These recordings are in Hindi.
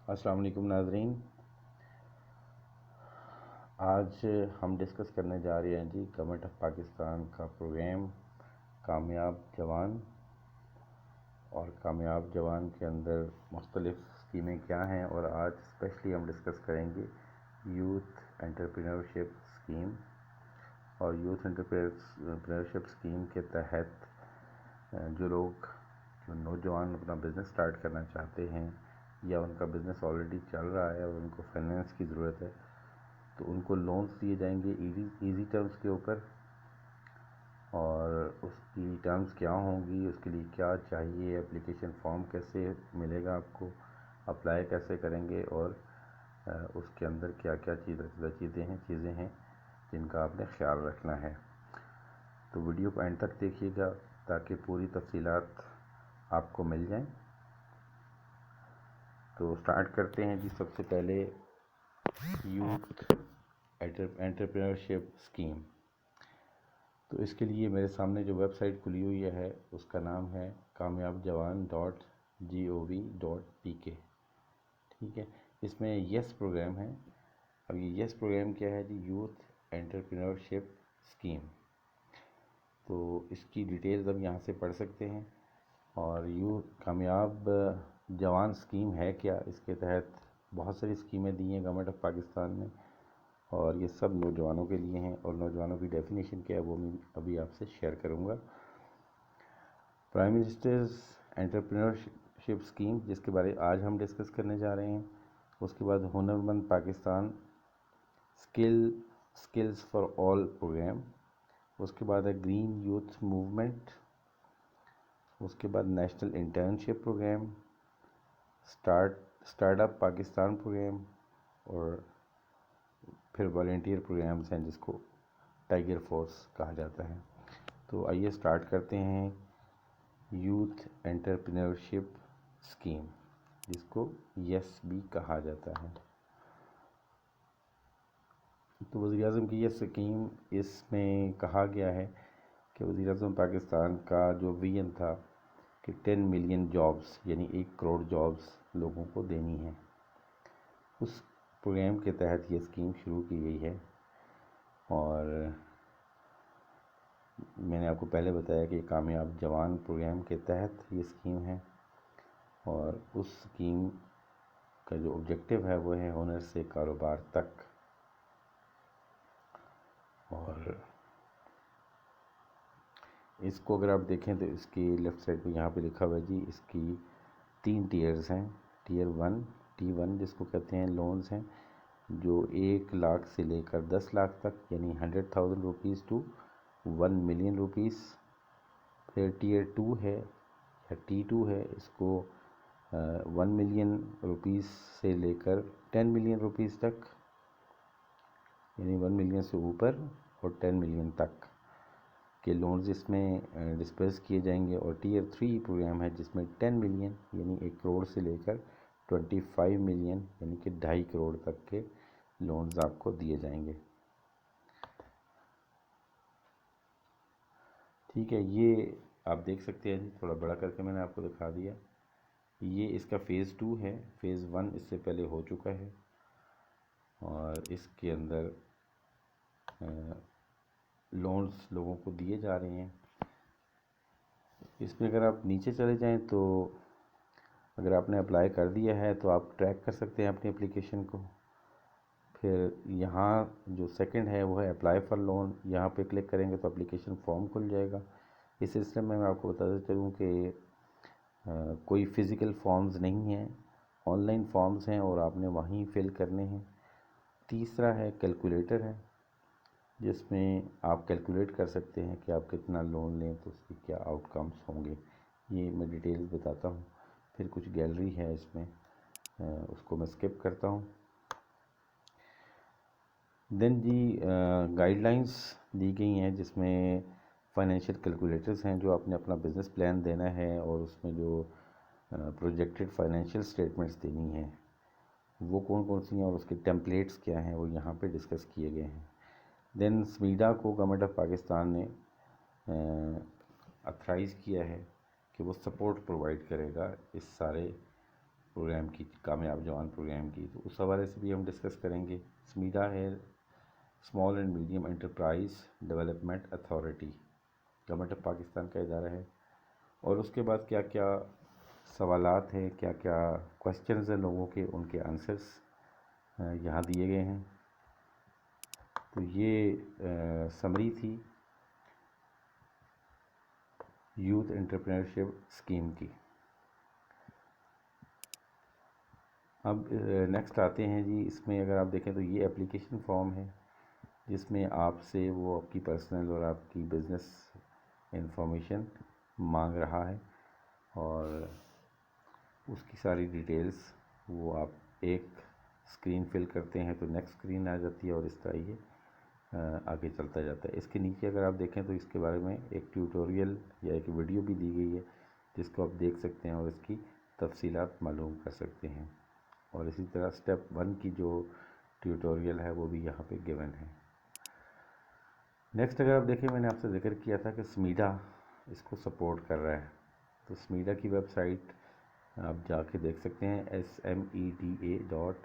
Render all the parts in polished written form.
अस्सलाम वालेकुम नाज़रीन। आज हम डिस्कस करने जा रहे हैं जी गवर्नमेंट ऑफ पाकिस्तान का प्रोग्राम कामयाब जवान। और कामयाब जवान के अंदर मुख्तलिफ़ स्कीमें क्या हैं, और आज स्पेशली हम डिस्कस करेंगे यूथ एंटरप्रेन्योरशिप स्कीम। और यूथ एंटरप्रेन्योरशिप स्कीम के तहत जो नौजवान अपना बिज़नेस स्टार्ट करना चाहते हैं या उनका बिज़नेस ऑलरेडी चल रहा है और उनको फाइनेंस की ज़रूरत है, तो उनको लोन्स दिए जाएंगे इजी टर्म्स के ऊपर। और उसकी टर्म्स क्या होंगी, उसके लिए क्या चाहिए, एप्लीकेशन फॉर्म कैसे मिलेगा आपको, अप्लाई कैसे करेंगे, और उसके अंदर क्या क्या चीज़ें हैं जिनका आपने ख्याल रखना है। तो वीडियो को एंड तक देखिएगा ताकि पूरी तफसीलात आपको मिल जाएं। तो स्टार्ट करते हैं जी। सबसे पहले यूथ एंटरप्रेन्योरशिप स्कीम। तो इसके लिए मेरे सामने जो वेबसाइट खुली हुई है उसका नाम है kamyabjawan.gov.pk। ठीक है, इसमें यस प्रोग्राम है। अब ये यस प्रोग्राम क्या है जी? Youth entrepreneurship scheme. तो इसकी डिटेल्स अब यहाँ से पढ़ सकते हैं। और कामयाब जवान स्कीम है क्या? इसके तहत बहुत सारी स्कीमें दी हैं गवर्नमेंट ऑफ पाकिस्तान ने, और ये सब नौजवानों के लिए हैं। और नौजवानों की डेफिनेशन क्या है वो मैं अभी आपसे शेयर करूंगा। प्राइम मिनिस्टर्स एंटरप्रेन्योरशिप स्कीम, जिसके बारे आज हम डिस्कस करने जा रहे हैं। उसके बाद Hunarmand Pakistan skills for all program. उसके बाद है ग्रीन यूथ मूवमेंट। उसके बाद national internship program, startup Pakistan program, और फिर वॉलंटियर प्रोग्राम्स हैं जिसको टाइगर फोर्स कहा जाता है। तो आइए स्टार्ट करते हैं यूथ एंटरप्रेन्योरशिप स्कीम, जिसको यस भी कहा जाता है। तो वज़ीर-ए-आज़म की ये स्कीम, इसमें कहा गया है कि वज़ीर-ए-आज़म पाकिस्तान का जो विजन था कि 10 मिलियन जॉब्स यानी 1 करोड़ जॉब्स लोगों को देनी है, उस प्रोग्राम के तहत ये स्कीम शुरू की गई है। और मैंने आपको पहले बताया कि कामयाब जवान प्रोग्राम के तहत ये स्कीम है। और उस स्कीम का जो ऑब्जेक्टिव है वो है हुनर से कारोबार तक। और इसको अगर आप देखें तो इसकी लेफ़्ट साइड पे यहाँ पे लिखा हुआ है जी, इसकी 3 टीयर्स हैं। टीयर 1 T1 जिसको कहते हैं लोन्स हैं, जो 1 लाख से लेकर 10 लाख तक, यानी 100,000 रुपीज़ टू 1 मिलियन रुपीज़। फिर टीयर 2 है या T2 है, इसको 1 मिलियन रुपीज़ से लेकर 10 मिलियन रुपीज़ तक, यानी 1 मिलियन से ऊपर और 10 मिलियन तक के लोन्स इसमें डिस्पर्स किए जाएंगे। और टीयर 3 प्रोग्राम है जिसमें 10 मिलियन यानी 1 करोड़ से लेकर 25 मिलियन यानी कि 2.5 करोड़ तक के लोन्स आपको दिए जाएंगे। ठीक है, ये आप देख सकते हैं जी, थोड़ा बड़ा करके मैंने आपको दिखा दिया। ये इसका फ़ेज़ 2 है। फ़ेज़ 1 इससे पहले हो चुका है, और इसके अंदर लोन्स लोगों को दिए जा रहे हैं। इसमें अगर आप नीचे चले जाएं तो अगर आपने अप्लाई कर दिया है तो आप ट्रैक कर सकते हैं अपनी एप्लीकेशन को। फिर यहाँ जो सेकंड है वो है अप्लाई फॉर लोन। यहाँ पे क्लिक करेंगे तो एप्लीकेशन फॉर्म खुल जाएगा। इस सिलसिले में मैं आपको बताता चलूँ कि कोई फ़िज़िकल फॉर्म्स नहीं हैं, ऑनलाइन फॉर्म्स हैं और आपने वहीं फिल करने हैं। तीसरा है कैलकुलेटर है, जिसमें आप कैलकुलेट कर सकते हैं कि आप कितना लोन लें तो उसके क्या आउटकम्स होंगे। ये मैं डिटेल्स बताता हूँ। फिर कुछ गैलरी है इसमें, उसको मैं स्किप करता हूँ। देन जी गाइडलाइंस दी गई हैं जिसमें फाइनेंशियल कैलकुलेटर्स हैं, जो आपने अपना बिज़नेस प्लान देना है और उसमें जो प्रोजेक्टेड फाइनेंशियल स्टेटमेंट्स देनी है वो कौन कौन सी हैं और उसके टेम्पलेट्स क्या हैं वो यहाँ पे डिस्कस किए गए हैं। देन स्मीडा को गवर्नमेंट ऑफ पाकिस्तान ने अथराइज़ किया है कि वो सपोर्ट प्रोवाइड करेगा इस सारे प्रोग्राम की, कामयाब जवान प्रोग्राम की, तो उस हवाले से भी हम डिस्कस करेंगे। स्मीडा है small and medium enterprise development authority, government of Pakistan का इदारा है। और उसके बाद क्या क्या सवालात हैं, क्या क्या क्वेश्चंस हैं लोगों के, उनके आंसर्स यहाँ दिए गए हैं। तो ये समरी थी यूथ एंटरप्रेन्योरशिप स्कीम की। अब नेक्स्ट आते हैं जी, इसमें अगर आप देखें तो ये एप्लीकेशन फॉर्म है जिसमें आपसे वो आपकी पर्सनल और आपकी बिज़नेस इंफॉर्मेशन मांग रहा है, और उसकी सारी डिटेल्स वो आप एक स्क्रीन फिल करते हैं तो नेक्स्ट स्क्रीन आ जाती है, और इस तरह ये आगे चलता जाता है। इसके नीचे अगर आप देखें तो इसके बारे में एक ट्यूटोरियल या एक वीडियो भी दी गई है जिसको आप देख सकते हैं और इसकी तफसीलात मालूम कर सकते हैं। और इसी तरह स्टेप 1 की जो ट्यूटोरियल है वो भी यहाँ पे गिवन है। नेक्स्ट अगर आप देखें, मैंने आपसे जिक्र किया था कि स्मीडा इसको सपोर्ट कर रहा है, तो स्मीडा की वेबसाइट आप जाके देख सकते हैं smeda.org,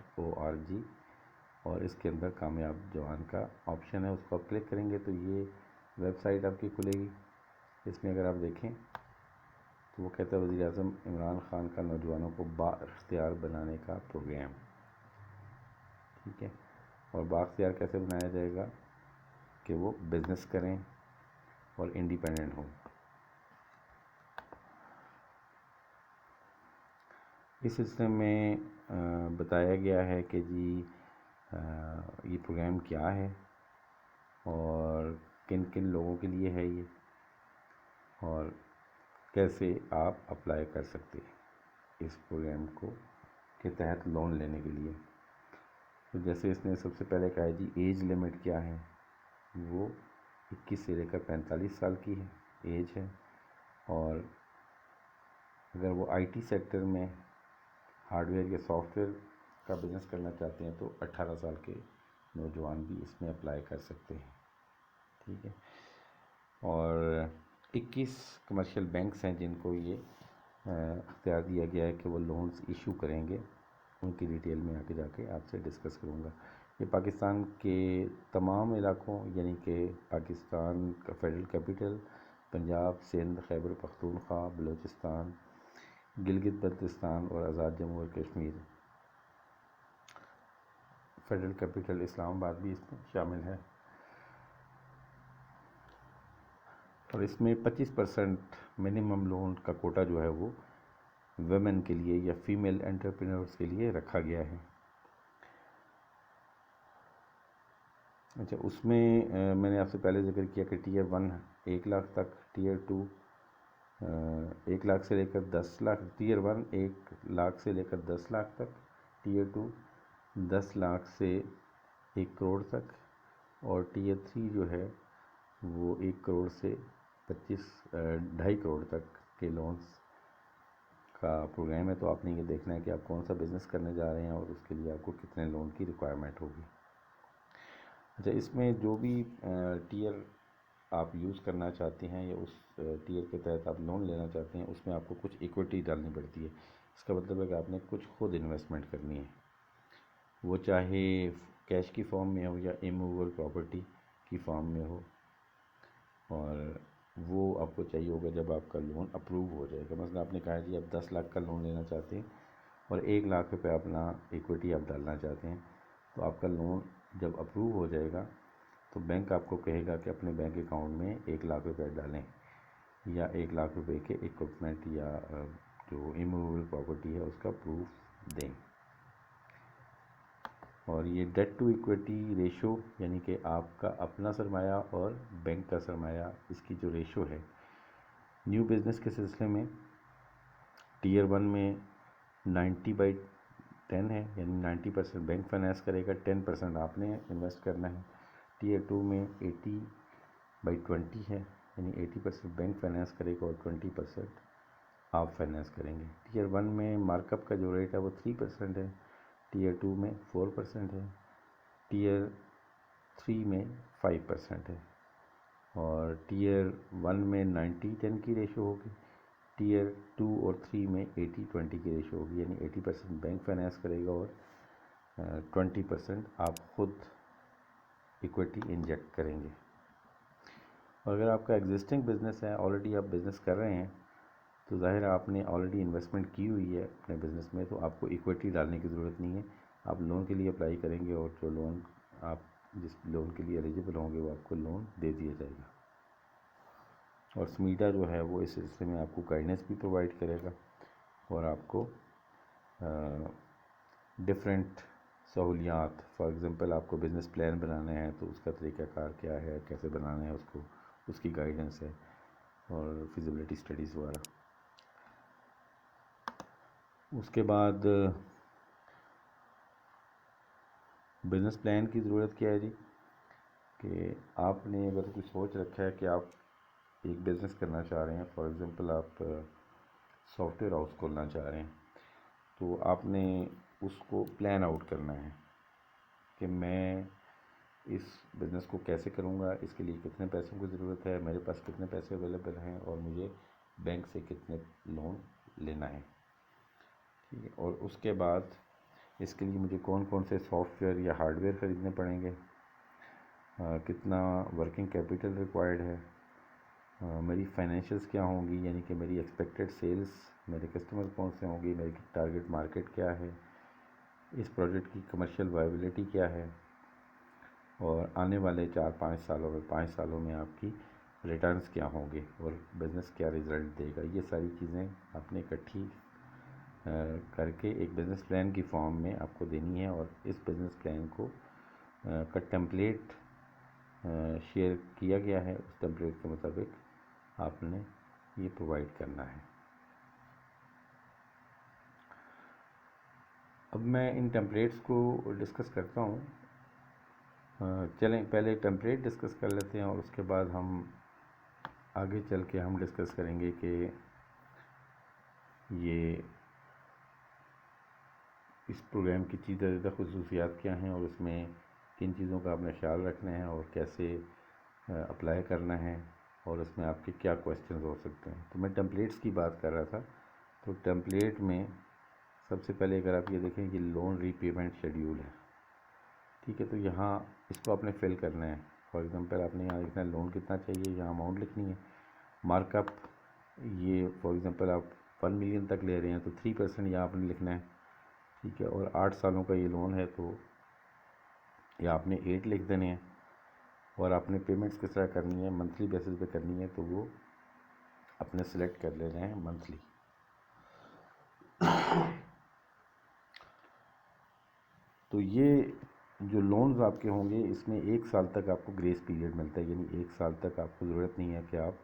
और इसके अंदर कामयाब जवान का ऑप्शन है, उसको आप क्लिक करेंगे तो ये वेबसाइट आपकी खुलेगी। इसमें अगर आप देखें तो वो कहता है वज़ीर आज़म इमरान ख़ान का नौजवानों को बाख्तियार बनाने का प्रोग्राम, ठीक है। और बाख्तियार कैसे बनाया जाएगा कि वो बिज़नेस करें और इंडिपेंडेंट हों। इस सिलसिले में बताया गया है कि जी ये प्रोग्राम क्या है और किन किन लोगों के लिए है ये, और कैसे आप अप्लाई कर सकते हैं इस प्रोग्राम को के तहत लोन लेने के लिए। तो जैसे इसने सबसे पहले कहा है जी एज लिमिट क्या है, वो 21 से लेकर 45 साल की है एज है, और अगर वो आईटी सेक्टर में हार्डवेयर या सॉफ्टवेयर का बिज़नेस करना चाहते हैं तो 18 साल के नौजवान भी इसमें अप्लाई कर सकते हैं, ठीक है। और 21 कमर्शियल बैंक्स हैं जिनको ये अख्तियार दिया गया है कि वो लोन्स इशू करेंगे। उनकी डिटेल में आके जाके आपसे डिस्कस करूँगा। ये पाकिस्तान के तमाम इलाकों यानी कि पाकिस्तान का फेडरल कैपिटल, पंजाब, सिंध, खैबर पख्तूनख्वा, बलूचिस्तान, गिलगित बल्तिस्तान और आज़ाद जम्मू और कश्मीर, फेडरल कैपिटल इस्लामाबाद भी इसमें शामिल है। और इसमें 25% मिनिमम लोन का कोटा जो है वो वुमेन के लिए या फीमेल एंटरप्रेन्योर्स के लिए रखा गया है। अच्छा, उसमें मैंने आपसे पहले जिक्र किया कि टीयर 1 1 लाख तक, टीयर 2 1 लाख से लेकर 10 लाख, टीयर 1 1 लाख से लेकर 10 लाख तक, टीयर 2 10 लाख से 1 करोड़ तक, और टीयर 3 जो है वो 1 करोड़ से 2.5 करोड़ तक के लोन्स का प्रोग्राम है। तो आपने ये देखना है कि आप कौन सा बिज़नेस करने जा रहे हैं और उसके लिए आपको कितने लोन की रिक्वायरमेंट होगी। अच्छा, इसमें जो भी टीयर आप यूज़ करना चाहते हैं या उस टीयर के तहत आप लोन लेना चाहते हैं, उसमें आपको कुछ इक्विटी डालनी पड़ती है। इसका मतलब है कि आपने कुछ खुद इन्वेस्टमेंट करनी है, वो चाहे कैश की फॉर्म में हो या इमूवेबल प्रॉपर्टी की फॉर्म में हो, और वो आपको चाहिए होगा जब आपका लोन अप्रूव हो जाएगा। मतलब आपने कहा जी आप 10 लाख का लोन लेना चाहते हैं और 1 लाख रुपये अपना इक्विटी आप डालना चाहते हैं, तो आपका लोन जब अप्रूव हो जाएगा तो बैंक आपको कहेगा कि अपने बैंक अकाउंट में 1 लाख रुपये डालें या 1 लाख रुपए के इक्विपमेंट या जो इमूवेबल प्रॉपर्टी है उसका प्रूफ दें। और ये डेट टू इक्विटी रेशो यानी कि आपका अपना सरमाया और बैंक का सरमाया, इसकी जो रेशो है न्यू बिज़नेस के सिलसिले में टीयर 1 में 90/10 है, यानी 90% बैंक फाइनेंस करेगा, 10% आपने इन्वेस्ट करना है। टीयर 2 में 80/20 है, यानी 80% बैंक फाइनेंस करेगा और 20% आप फाइनेंस करेंगे। टीयर 1 में मार्कअप का जो रेट है वो 3% है, टीयर 2 में 4% है, टीयर 3 में 5% है, और टीयर 1 में 90/10 की रेशो होगी, टीयर 2 और 3 में 80-20 की रेशो होगी, यानी 80% बैंक फाइनेंस करेगा और 20% आप खुद इक्विटी इंजेक्ट करेंगे। और अगर आपका एग्जिस्टिंग बिजनेस है, ऑलरेडी आप बिज़नेस कर रहे हैं, तो ज़ाहिर है आपने ऑलरेडी इन्वेस्टमेंट की हुई है अपने बिज़नेस में, तो आपको इक्विटी डालने की ज़रूरत नहीं है। आप लोन के लिए अप्लाई करेंगे और जो लोन आप जिस लोन के लिए एलिजिबल होंगे वो आपको लोन दे दिया जाएगा। और स्मीडा जो है वो इस सिलसिले में आपको गाइडेंस भी प्रोवाइड करेगा और आपको डिफरेंट सहूलियात, फॉर एग्ज़ाम्पल आपको बिज़नेस प्लान बनाना है तो उसका तरीक़ाकार क्या है, कैसे बनाना है उसको, उसकी गाइडेंस है और फिजिबिलिटी स्टडीज़ वगैरह। उसके बाद बिज़नेस प्लान की ज़रूरत क्या है जी, कि आपने अगर कुछ सोच रखा है कि आप एक बिज़नेस करना चाह रहे हैं, फॉर एग्ज़ाम्पल आप सॉफ्टवेयर हाउस खोलना चाह रहे हैं, तो आपने उसको प्लान आउट करना है कि मैं इस बिज़नेस को कैसे करूँगा, इसके लिए कितने पैसों की ज़रूरत है, मेरे पास कितने पैसे अवेलेबल हैं और मुझे बैंक से कितने लोन लेना है, ठीक है। और उसके बाद इसके लिए मुझे कौन कौन से सॉफ्टवेयर या हार्डवेयर ख़रीदने पड़ेंगे, कितना वर्किंग कैपिटल रिक्वायर्ड है, मेरी फाइनेंशियल्स क्या होंगी, यानी कि मेरी एक्सपेक्टेड सेल्स, मेरे कस्टमर कौन से होंगे, मेरी टारगेट मार्केट क्या है, इस प्रोजेक्ट की कमर्शियल वायबिलिटी क्या है, और आने वाले 4-5 सालों में 5 सालों में आपकी रिटर्न्स क्या होंगे और बिज़नेस क्या रिज़ल्ट देगा। ये सारी चीज़ें आपने इकट्ठी करके एक बिज़नेस प्लान की फॉर्म में आपको देनी है और इस बिज़नेस प्लान को का टेम्पलेट शेयर किया गया है, उस टेम्पलेट के मुताबिक आपने ये प्रोवाइड करना है। अब मैं इन टेम्पलेट्स को डिस्कस करता हूँ। चलें पहले टेम्पलेट डिस्कस कर लेते हैं और उसके बाद हम आगे चल के हम डिस्कस करेंगे कि ये इस प्रोग्राम की ज़्यादा ख़ुसूसियात क्या हैं और उसमें किन चीज़ों का आपने ख्याल रखना है और कैसे अप्लाई करना है और उसमें आपके क्या क्वेश्चन हो सकते हैं। तो मैं टेम्पलेट्स की बात कर रहा था। तो टेम्पलेट में सबसे पहले अगर आप ये देखें कि लोन रीपेमेंट शेड्यूल है, ठीक है। तो यहाँ इसको आपने फिल करना है। फॉर एग्ज़ाम्पल आपने यहाँ लिखना है लोन कितना चाहिए, यहाँ अमाउंट लिखनी है, मार्कअप, ये फॉर एग्ज़ाम्पल आप 1 मिलियन तक ले रहे हैं तो 3% यहाँ आपने लिखना है, ठीक है। और 8 सालों का ये लोन है तो या आपने 8 लिख देने हैं। और आपने पेमेंट्स किस तरह करनी है, मंथली बेसिस पे करनी है तो वो अपने सेलेक्ट कर ले रहे हैं मंथली। तो ये जो लोन्स आपके होंगे इसमें 1 साल तक आपको ग्रेस पीरियड मिलता है, यानी 1 साल तक आपको ज़रूरत नहीं है कि आप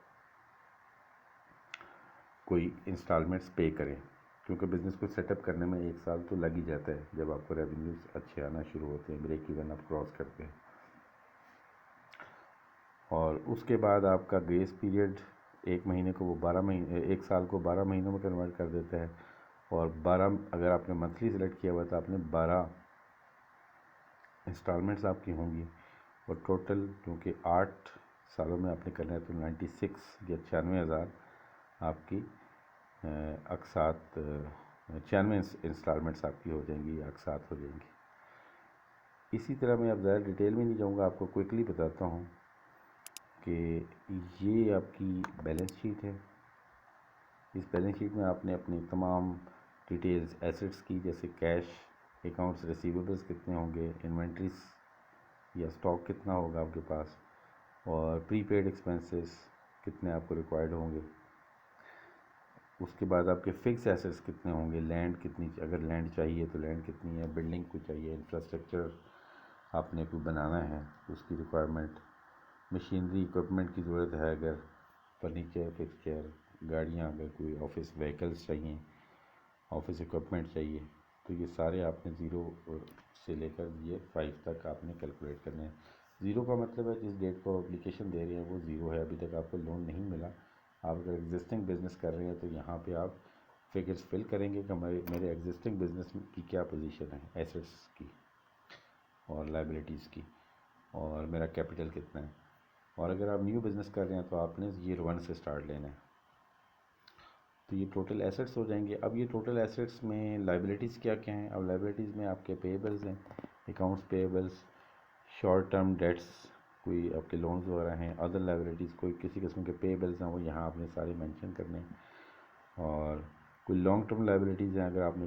कोई इंस्टॉलमेंट्स पे करें, क्योंकि बिज़नेस को सेटअप करने में 1 साल तो लग ही जाता है। जब आपको रेवेन्यूज़ अच्छे आना शुरू होते हैं, ब्रेक इवन आप क्रॉस करते हैं, और उसके बाद आपका ग्रेस पीरियड 1 महीने को वो 12 महीने 1 साल को 12 महीनों में कन्वर्ट कर देता है। और 12 अगर आपने मंथली सेलेक्ट किया हुआ तो आपने 12 इंस्टॉलमेंट्स आपकी होंगी। और टोटल क्योंकि 8 सालों में आपने करना है तो 96 या 96,000 आपकी अकसात 96 इंस्टॉलमेंट्स आपकी हो जाएंगी या अकसात हो जाएंगी। इसी तरह मैं अब ज़्यादा डिटेल में नहीं जाऊँगा, आपको क्विकली बताता हूँ कि ये आपकी बैलेंस शीट है। इस बैलेंस शीट में आपने अपनी तमाम डिटेल्स एसेट्स की, जैसे कैश, अकाउंट्स रिसीवेबल्स कितने होंगे, इन्वेंट्रीज या स्टॉक कितना होगा आपके पास, और प्रीपेड एक्सपेंसेस कितने आपको रिक्वायर्ड होंगे। उसके बाद आपके फिक्स एसेट्स कितने होंगे, लैंड कितनी, अगर लैंड चाहिए तो लैंड कितनी है, बिल्डिंग को चाहिए, इंफ्रास्ट्रक्चर आपने कोई बनाना है उसकी रिक्वायरमेंट, मशीनरी इक्विपमेंट की ज़रूरत है, अगर फर्नीचर, फिक्सचर, गाड़ियाँ, अगर कोई ऑफिस व्हीकल्स चाहिए, ऑफिस इक्विपमेंट चाहिए, तो ये सारे आपने ज़ीरो से लेकर ये 5 तक आपने कैलकुलेट करने हैं। ज़ीरो का मतलब है जिस डेट को एप्लीकेशन दे रहे हैं वो ज़ीरो है, अभी तक आपको लोन नहीं मिला। आप अगर एग्जिस्टिंग बिज़नेस कर रहे हैं तो यहाँ पे आप फिगर्स फिल करेंगे कि मेरे एग्जिस्टिंग बिज़नेस की क्या पोजीशन है एसेट्स की और लाइबिलिटीज़ की, और मेरा कैपिटल कितना है। और अगर आप न्यू बिज़नेस कर रहे हैं तो आपने 0 1 से स्टार्ट लेना है। तो ये टोटल एसेट्स हो जाएंगे। अब ये टोटल एसेट्स में लाइबिलिटीज़ क्या क्या हैं? अब लाइबिलिटीज़ में आपके पेएबल्स हैं, accounts payables, short term debts, कोई आपके लोन्स वगैरह हैं, अदर लाइबिलिटीज़, कोई किसी किस्म के पेएबल्स हैं वो यहाँ आपने सारे मेंशन करने हैं। और कोई लॉन्ग टर्म लाइबिलिटीज़ हैं, अगर आपने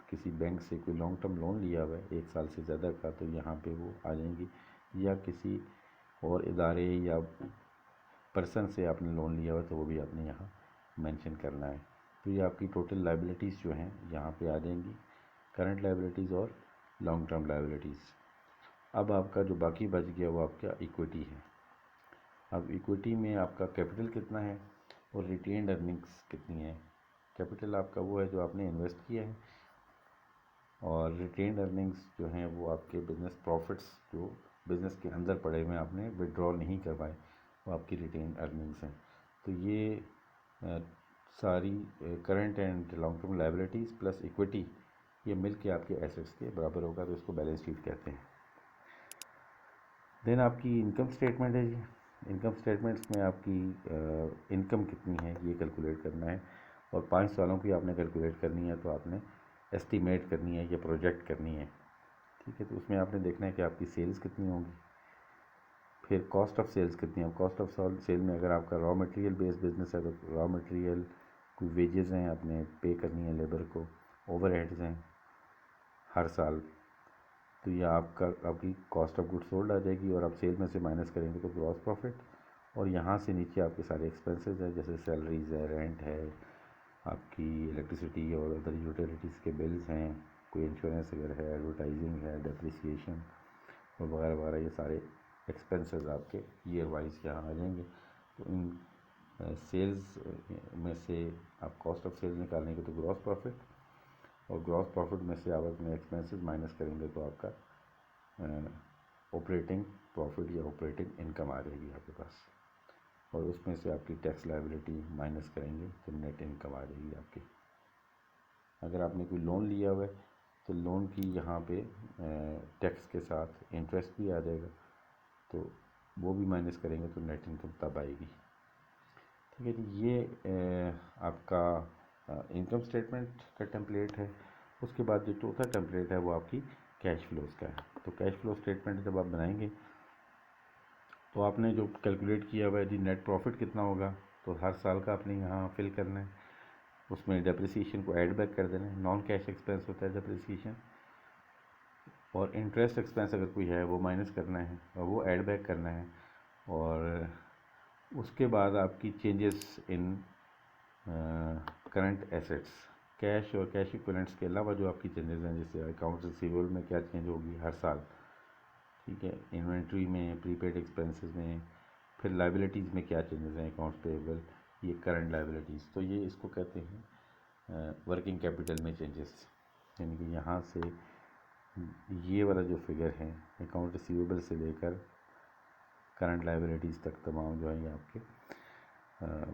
किसी बैंक से कोई लॉन्ग टर्म लोन लिया हुआ है 1 साल से ज़्यादा का, तो यहाँ पे वो आ जाएंगी। या किसी और इदारे या पर्सन से आपने लोन लिया हुआ है तो वो भी आपने यहाँ मेंशन करना है। तो ये आपकी टोटल लाइबिलिटीज़ जो हैं यहाँ पे आ जाएंगी, करंट लाइबिलिटीज़ और लॉन्ग टर्म लाइबिलिटीज़। अब आपका जो बाकी बच गया वो आपका इक्विटी है। अब इक्विटी में आपका कैपिटल कितना है और रिटेन्ड अर्निंग्स कितनी है। कैपिटल आपका वो है जो आपने इन्वेस्ट किया है, और रिटेन्ड अर्निंग्स जो हैं वो आपके बिज़नेस प्रॉफिट्स जो बिज़नेस के अंदर पड़े हुए हैं, आपने विड्रॉ नहीं करवाए, वो आपकी रिटेन्ड अर्निंग्स हैं। तो ये सारी current and long term liabilities plus equity ये मिल के आपके एसेट्स के बराबर होगा, तो इसको बैलेंस शीट कहते हैं। देन आपकी इनकम स्टेटमेंट है जी। इनकम स्टेटमेंट्स में आपकी इनकम कितनी है ये कैलकुलेट करना है, और 5 सालों की आपने कैलकुलेट करनी है, तो आपने एस्टीमेट करनी है या प्रोजेक्ट करनी है। ठीक है, तो उसमें आपने देखना है कि आपकी सेल्स कितनी होंगी, फिर कॉस्ट ऑफ सेल्स कितनी है। कॉस्ट ऑफ सेल में अगर आपका रॉ मटेरियल बेस्ड बिजनेस है तो रॉ मटेरियल, कोई वेजेस हैं आपने पे करनी है लेबर को, ओवरहेड्स हैं हर साल, तो ये आपकी कॉस्ट ऑफ गुड्स सोल्ड आ जाएगी, और आप सेल में से माइनस करेंगे तो ग्रॉस प्रॉफिट। और यहाँ से नीचे आपके सारे एक्सपेंसेस हैं, जैसे सैलरीज है, रेंट है, आपकी इलेक्ट्रिसिटी और अदर यूटिलिटीज़ के बिल्स हैं, कोई इंश्योरेंस अगर है, एडवर्टाइजिंग है, डेप्रिसिएशन और वगैरह वगैरह, ये सारे एक्सपेंसेस आपके ईयर वाइज यहाँ आ जाएंगे। तो इन सेल्स में से आप कॉस्ट ऑफ सेल्स निकालेंगे तो ग्रॉस प्रॉफिट, और ग्रॉस प्रॉफिट में से आप अपने एक्सपेंसेस माइनस करेंगे तो आपका ऑपरेटिंग प्रॉफिट या ऑपरेटिंग इनकम आ जाएगी आपके पास, और उसमें से आपकी टैक्स लायबिलिटी माइनस करेंगे तो नेट इनकम आ जाएगी आपकी। अगर आपने कोई लोन लिया हुआ है तो लोन की यहाँ पे टैक्स के साथ इंटरेस्ट भी आ जाएगा, तो वो भी माइनस करेंगे तो नेट इनकम तब आएगी। ठीक है जी, ये आपका इनकम स्टेटमेंट का टेम्पलेट है। उसके बाद जो चौथा टेम्पलेट है वो आपकी कैश फ्लोज का है। तो कैश फ्लो स्टेटमेंट जब आप बनाएंगे तो आपने जो कैलकुलेट किया हुआ है जी नेट प्रॉफिट कितना होगा, तो हर साल का आपने यहाँ फिल करना है, उसमें डेप्रिसिएशन को ऐड बैक कर देना है। नॉन कैश एक्सपेंस होता है डेप्रिसिएशन, और इंटरेस्ट एक्सपेंस अगर कोई है वो माइनस करना है और वो ऐड बैक करना है। और उसके बाद आपकी changes in current assets, cash और कैश इक्विवेलेंट्स के अलावा जो आपकी चेंजेस हैं, जैसे अकाउंट्स रिसीवेबल में क्या चेंज होगी हर साल, ठीक है, इन्वेंट्री में, प्रीपेड एक्सपेंसेस में, फिर लाइबिलिटीज़ में क्या चेंजेस हैं, अकाउंट्स पेएबल, ये करंट लाइबिलिटीज़। तो ये इसको कहते हैं वर्किंग कैपिटल में चेंजेस, यानी कि यहाँ से ये वाला जो फिगर है अकाउंट रिसीवेबल से लेकर करंट लाइबिलिटीज़ तक तमाम जो है ये आपके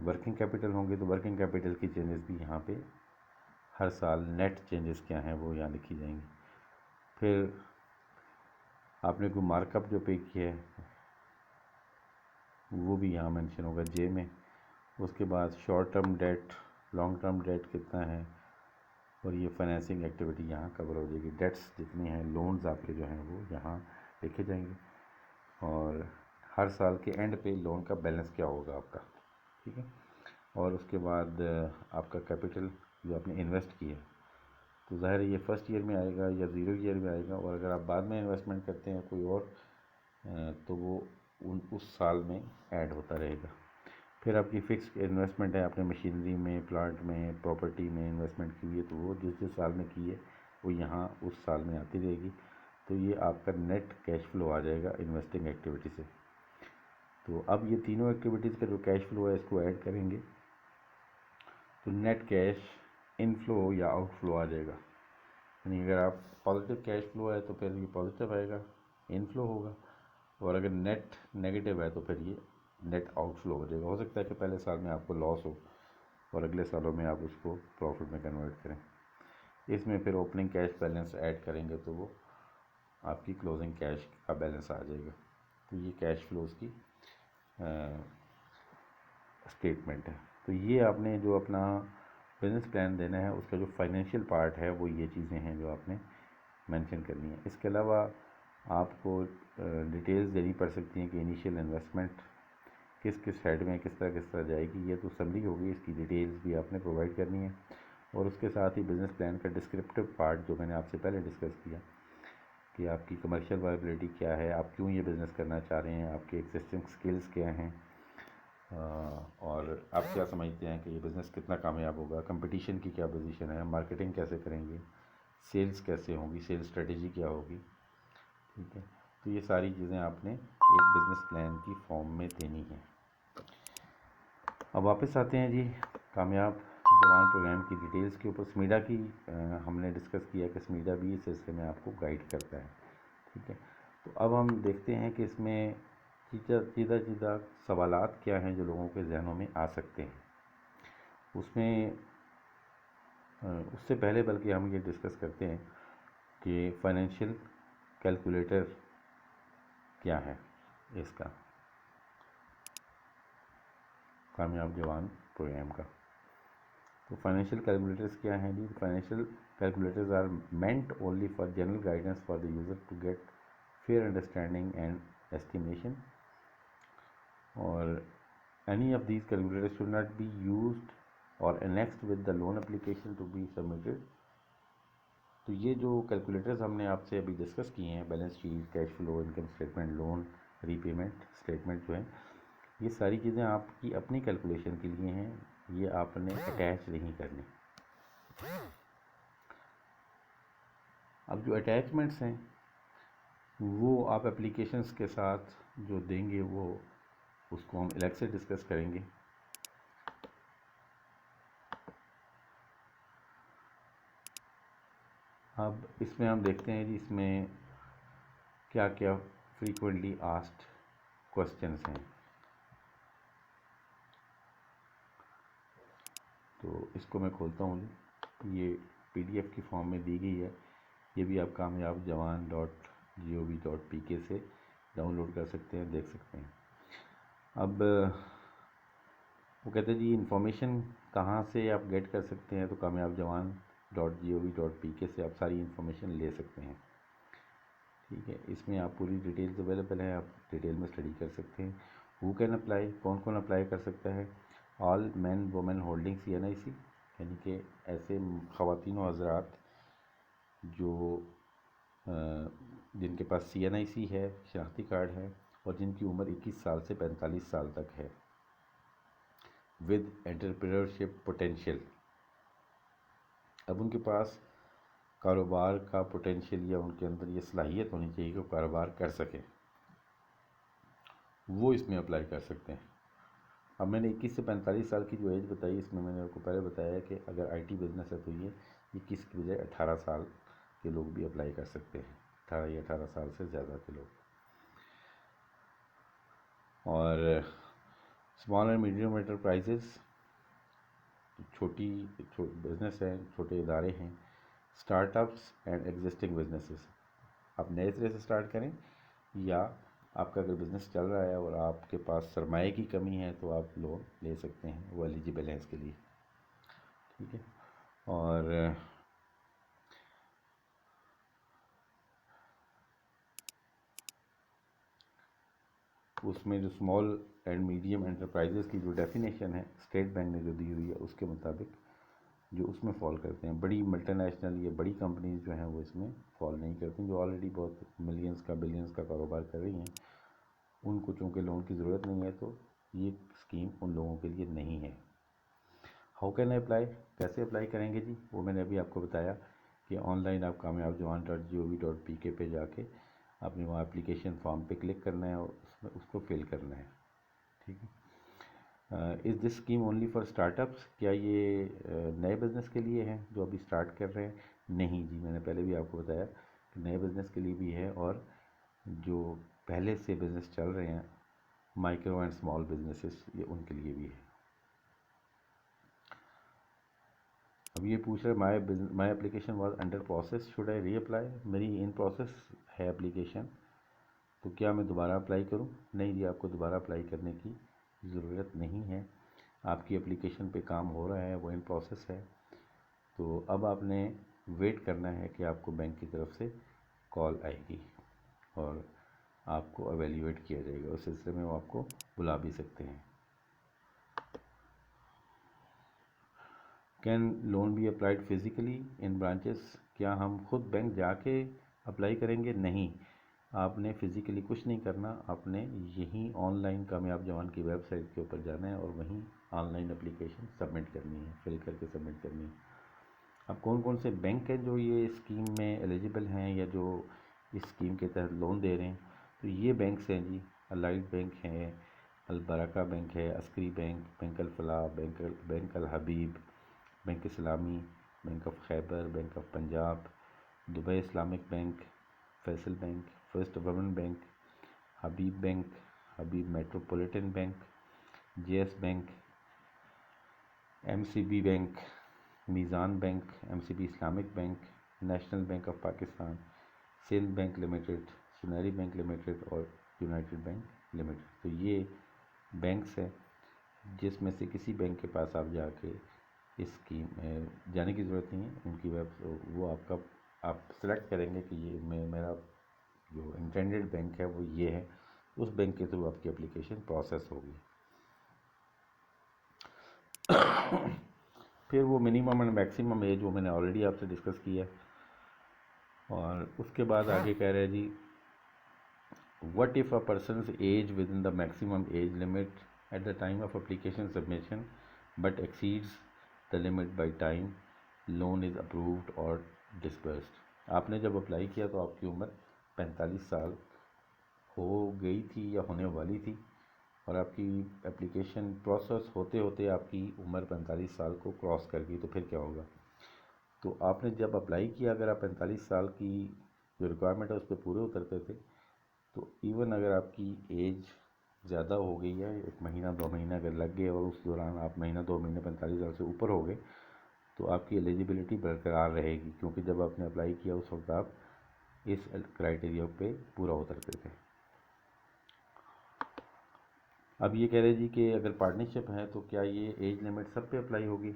वर्किंग कैपिटल होंगे। तो वर्किंग कैपिटल की चेंजेस भी यहाँ पे हर साल नेट चेंजेस क्या हैं वो यहाँ लिखी जाएंगी। फिर आपने कोई मार्कअप जो पे किया है वो भी यहाँ मेंशन होगा जे में। उसके बाद short term debt, long term debt कितना है, और ये फाइनेंसिंग एक्टिविटी यहाँ कवर हो जाएगी। डेट्स जितनी हैं, लोन्स आपके जो हैं वो यहाँ लिखे जाएंगे, और हर साल के एंड पे लोन का बैलेंस क्या होगा आपका, ठीक है। और उसके बाद आपका कैपिटल जो आपने इन्वेस्ट किया, तो ज़ाहिर है ये फर्स्ट ईयर में आएगा या 0 ईयर में आएगा, और अगर आप बाद में इन्वेस्टमेंट करते हैं कोई और तो वो उस साल में ऐड होता रहेगा। फिर आपकी फिक्स इन्वेस्टमेंट है, आपने मशीनरी में, प्लांट में, प्रॉपर्टी में इन्वेस्टमेंट की है, तो वो जिस जिस साल में की है वो यहाँ उस साल में आती रहेगी। तो ये आपका नेट कैश फ्लो आ जाएगा इन्वेस्टिंग एक्टिविटी से। तो अब ये तीनों एक्टिविटीज़ का जो कैश फ्लो है इसको ऐड करेंगे तो नेट कैश इनफ्लो या आउटफ्लो आ जाएगा। यानी अगर आप पॉजिटिव कैश फ्लो है तो फिर ये पॉजिटिव आएगा, इनफ्लो होगा, और अगर नेट नेगेटिव है तो फिर ये नेट आउटफ्लो हो जाएगा। हो सकता है कि पहले साल में आपको लॉस हो और अगले सालों में आप उसको प्रॉफिट में कन्वर्ट करें। इसमें फिर ओपनिंग कैश बैलेंस ऐड करेंगे तो वो आपकी क्लोजिंग कैश का बैलेंस आ जाएगा। तो ये कैश फ्लोज की स्टेटमेंट है। तो ये आपने जो अपना बिज़नेस प्लान देना है, उसका जो फाइनेंशियल पार्ट है वो ये चीज़ें हैं जो आपने मेंशन करनी है। इसके अलावा आपको डिटेल्स देनी पड़ सकती हैं कि इनिशियल इन्वेस्टमेंट किस किस साइड में किस तरह जाएगी। ये तो समरी होगी, इसकी डिटेल्स भी आपने प्रोवाइड करनी है। और उसके साथ ही बिज़नेस प्लान का डिस्क्रिप्टिव पार्ट जो मैंने आपसे पहले डिस्कस किया कि आपकी कमर्शियल वायबिलिटी क्या है, आप क्यों ये बिज़नेस करना चाह रहे हैं, आपके एग्जिस्टिंग स्किल्स क्या हैं, और आप क्या समझते हैं कि ये बिज़नेस कितना कामयाब होगा, कंपटीशन की क्या पोजीशन है, मार्केटिंग कैसे करेंगे, सेल्स कैसे होगी, सेल्स स्ट्रेटेजी क्या होगी। ठीक है, तो ये सारी चीज़ें आपने एक बिज़नेस प्लान की फॉर्म में देनी है। अब वापस आते हैं जी कामयाब जवान प्रोग्राम की डिटेल्स के ऊपर। स्मीडा की हमने डिस्कस किया कि स्मीडा भी इस सिलसिले में आपको गाइड करता है। ठीक है, तो अब हम देखते हैं कि इसमें सीधा सवालात क्या हैं जो लोगों के जहनों में आ सकते हैं। उसमें उससे पहले बल्कि हम ये डिस्कस करते हैं कि फाइनेंशियल कैलकुलेटर क्या है इसका, कामयाब जवान प्रोग्राम का। तो फाइनेंशियल कैलकुलेटर्स क्या हैं जी? Financial calculators are meant only for general guidance for the user to get fair understanding and estimation, और any of these calculators should not be used or annexed with the loan application to be submitted। तो ये जो कैलकुलेटर्स हमने आपसे अभी डिस्कस किए हैं, balance sheet, cash flow, income statement, loan repayment statement जो है, ये सारी चीज़ें आपकी अपनी कैलकुलेशन के लिए हैं, ये आपने अटैच नहीं करनी। अब जो अटैचमेंट्स हैं वो आप एप्लीकेशंस के साथ जो देंगे वो उसको हम अलग से डिस्कस करेंगे। अब इसमें हम देखते हैं जी इसमें क्या क्या फ्रीक्वेंटली आस्क्ड क्वेश्चंस हैं। तो इसको मैं खोलता हूँ जी, ये PDF की फॉर्म में दी गई है, ये भी आप कामयाब जवान .gov.pk से डाउनलोड कर सकते हैं, देख सकते हैं। अब वो कहते हैं जी इन्फॉर्मेशन कहाँ से आप गेट कर सकते हैं, तो कामयाब जवान .gov.pk से आप सारी इन्फॉर्मेशन ले सकते हैं। ठीक है, इसमें आप पूरी डिटेल्स अवेलेबल है, आप डिटेल में स्टडी कर सकते हैं। हु कैन अप्लाई, कौन कौन अप्लाई कर सकता है? All man women holding CNIC, यानी कि ऐसे ख़वातीन व हज़रात जो जिनके पास CNIC है, शनाख्ती कार्ड है, और जिनकी उम्र 21 साल से 45 साल तक है, विद एंटरप्रेन्योरशिप पोटेंशियल। अब उनके पास कारोबार का पोटेंशियल या उनके अंदर ये सलाहियत होनी चाहिए कि वो कारोबार कर सकें, वो इसमें अप्लाई कर सकते हैं। अब मैंने 21 से 45 साल की जो एज बताई, इसमें मैंने आपको पहले बताया कि अगर IT बिज़नेस है तो ये 21 की बजाय 18 साल के लोग भी अप्लाई कर सकते हैं, 18 या 18 साल से ज़्यादा के लोग। और स्मॉल एंड मीडियम एंटरप्राइजेज़, छोटी बिज़नेस हैं, छोटे इदारे हैं, स्टार्टअप्स एंड एग्जिस्टिंग बिजनेसेस, आप नए सिरे से स्टार्ट करें या आपका अगर बिज़नेस चल रहा है और आपके पास सरमाए की कमी है तो आप लोन ले सकते हैं, वो एलिजिबल है इसके लिए। ठीक है, और उसमें जो स्मॉल एंड मीडियम एंटरप्राइजेज़ की जो डेफिनेशन है स्टेट बैंक ने जो दी हुई है उसके मुताबिक जो उसमें फॉल करते हैं, बड़ी मल्टीनेशनल या बड़ी कंपनीज जो हैं वो इसमें फॉल नहीं करती, जो ऑलरेडी बहुत मिलियंस का बिलियंस का कारोबार कर रही हैं, उनको चूँकि लोन की ज़रूरत नहीं है तो ये स्कीम उन लोगों के लिए नहीं है। हाउ कैन आई अप्लाई, कैसे अप्लाई करेंगे जी? वो मैंने अभी आपको बताया कि ऑनलाइन आप कामयाब जवान .gov.pk पे जाके आपने वहाँ एप्लीकेशन फॉर्म पे क्लिक करना है और उसमें उसको फिल करना है। ठीक है, is this scheme only for startups, क्या ये नए बिज़नेस के लिए है जो अभी स्टार्ट कर रहे हैं? नहीं जी, मैंने पहले भी आपको बताया कि नए बिज़नेस के लिए भी है और जो पहले से बिज़नेस चल रहे हैं माइक्रो एंड स्मॉल बिजनेसेस, ये उनके लिए भी है। अब ये पूछ रहे my application was under process, should I reapply, मेरी इन प्रोसेस है एप्लीकेशन, तो क्या मैं दोबारा अप्लाई करूं? नहीं जी, आपको दोबारा अप्लाई करने की ज़रूरत नहीं है। आपकी एप्लीकेशन पे काम हो रहा है, वो इन प्रोसेस है। तो अब आपने वेट करना है कि आपको बैंक की तरफ से कॉल आएगी और आपको एवेल्यूएट किया जाएगा। उस सिलसिले में वो आपको बुला भी सकते हैं। Can loan be applied physically in branches? क्या हम खुद बैंक जाके अप्लाई करेंगे? नहीं, आपने फ़िज़िकली कुछ नहीं करना। आपने यहीं ऑनलाइन कामयाब जवान की वेबसाइट के ऊपर जाना है और वहीं ऑनलाइन एप्लीकेशन सबमिट करनी है, फिल करके सबमिट करनी है। अब कौन कौन से बैंक हैं जो ये स्कीम में एलिजिबल हैं या जो इस स्कीम के तहत लोन दे रहे हैं? तो ये बैंक्स हैं जी, अलाइड बैंक है, अलबरका बैंक है, Askari bank, bank Al Falah, bank Al Habib, bank Islami, bank of Khyber, bank of Punjab, Dubai Islamic bank, Faysal bank, first government bank, Habib bank, Habib metropolitan bank, JS bank, MCB bank, Meezan bank, MCB Islamic bank, national bank of Pakistan, Sindh bank limited, Sonehri bank limited और यूनाइटेड बैंक लिमिटेड। तो ये बैंक्स हैं जिसमें से किसी बैंक के पास आप जाके इस स्कीम में जाने की ज़रूरत नहीं है। उनकी वो आप सेलेक्ट करेंगे कि ये मेरा जो इंटेंडेड बैंक है वो ये है, उस बैंक के थ्रू आपकी एप्लीकेशन प्रोसेस होगी। फिर वो मिनिमम एंड मैक्सिमम एज वो मैंने ऑलरेडी आपसे डिस्कस किया है। और उसके बाद आगे कह रहे हैं जी, what if a person's age within the maximum age limit at the time of application submission but exceeds the limit by time loan is approved और डिसबर्स्ड। आपने जब अप्लाई किया तो आपकी उम्र 45 साल हो गई थी या होने वाली थी और आपकी एप्लीकेशन प्रोसेस होते होते आपकी उम्र 45 साल को क्रॉस कर गई, तो फिर क्या होगा? तो आपने जब अप्लाई किया, अगर आप 45 साल की जो रिक्वायरमेंट है उस पर पूरे उतरते थे, तो इवन अगर आपकी एज ज़्यादा हो गई है, 1 महीना 2 महीने अगर लग गए और उस दौरान आप महीना 2 महीने 45 साल से ऊपर हो गए, तो आपकी एलिजिबिलिटी बरकरार रहेगी, क्योंकि जब आपने अप्लाई किया उस वक्त आप इस क्राइटेरिया पे पूरा उतरते थे। अब ये कह रहे जी कि अगर पार्टनरशिप है तो क्या ये एज लिमिट सब पे अप्लाई होगी?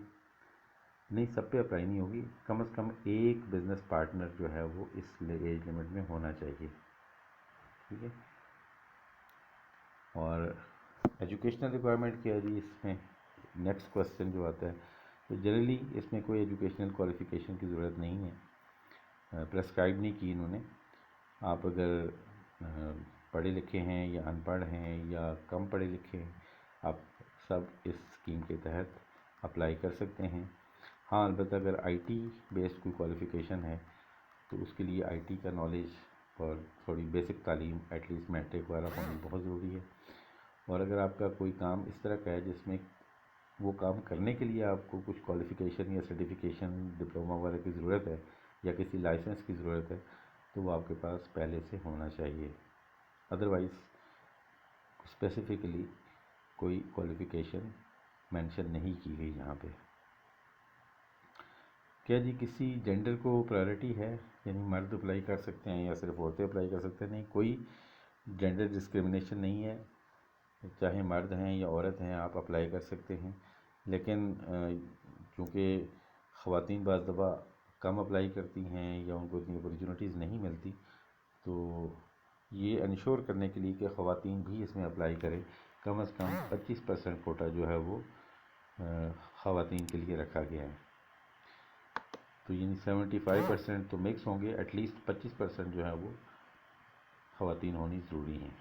नहीं, सब पे अप्लाई नहीं होगी। कम से कम एक बिज़नेस पार्टनर जो है वो इस एज लिमिट में होना चाहिए, ठीक है। और एजुकेशनल रिक्वायरमेंट क्या है जी इसमें? नेक्स्ट क्वेश्चन जो आता है, तो जनरली इसमें कोई एजुकेशनल क्वालिफ़िकेशन की ज़रूरत नहीं है, प्रेस्क्राइब नहीं की इन्होंने। आप अगर पढ़े लिखे हैं या अनपढ़ हैं या कम पढ़े लिखे हैं, आप सब इस स्कीम के तहत अप्लाई कर सकते हैं। हाँ, अलबत्ता अगर आईटी बेस्ड कोई क्वालिफ़िकेशन है तो उसके लिए आईटी का नॉलेज और थोड़ी बेसिक तालीम एटलीस्ट मैट्रिक वगैरह होनी बहुत ज़रूरी है। और अगर आपका कोई काम इस तरह का है जिसमें वो काम करने के लिए आपको कुछ क्वालिफ़िकेशन या सर्टिफिकेशन, डिप्लोमा वगैरह की ज़रूरत है या किसी लाइसेंस की ज़रूरत है, तो वो आपके पास पहले से होना चाहिए। अदरवाइज़ स्पेसिफिकली कोई क्वालिफ़िकेशन मेंशन नहीं की गई यहाँ पे। क्या जी किसी जेंडर को प्रायोरिटी है, यानी मर्द अप्लाई कर सकते हैं या सिर्फ औरतें अप्लाई कर सकते हैं? नहीं, कोई जेंडर डिस्क्रिमिनेशन नहीं है, चाहे मर्द हैं या औरत हैं आप अप्लाई कर सकते हैं। लेकिन चूँकि ख़वातीन बाज़ दफ़ा कम अप्लाई करती हैं या उनको इतनी अपॉर्चुनिटीज़ नहीं मिलती, तो ये इंश्योर करने के लिए कि ख़वातीन भी इसमें अप्लाई करें, कम से कम 25% कोटा जो है वो ख़वातीन के लिए रखा गया है। तो यानी 75% तो मिक्स होंगे, एटलीस्ट 25% जो है वो ख़वातीन होनी ज़रूरी हैं।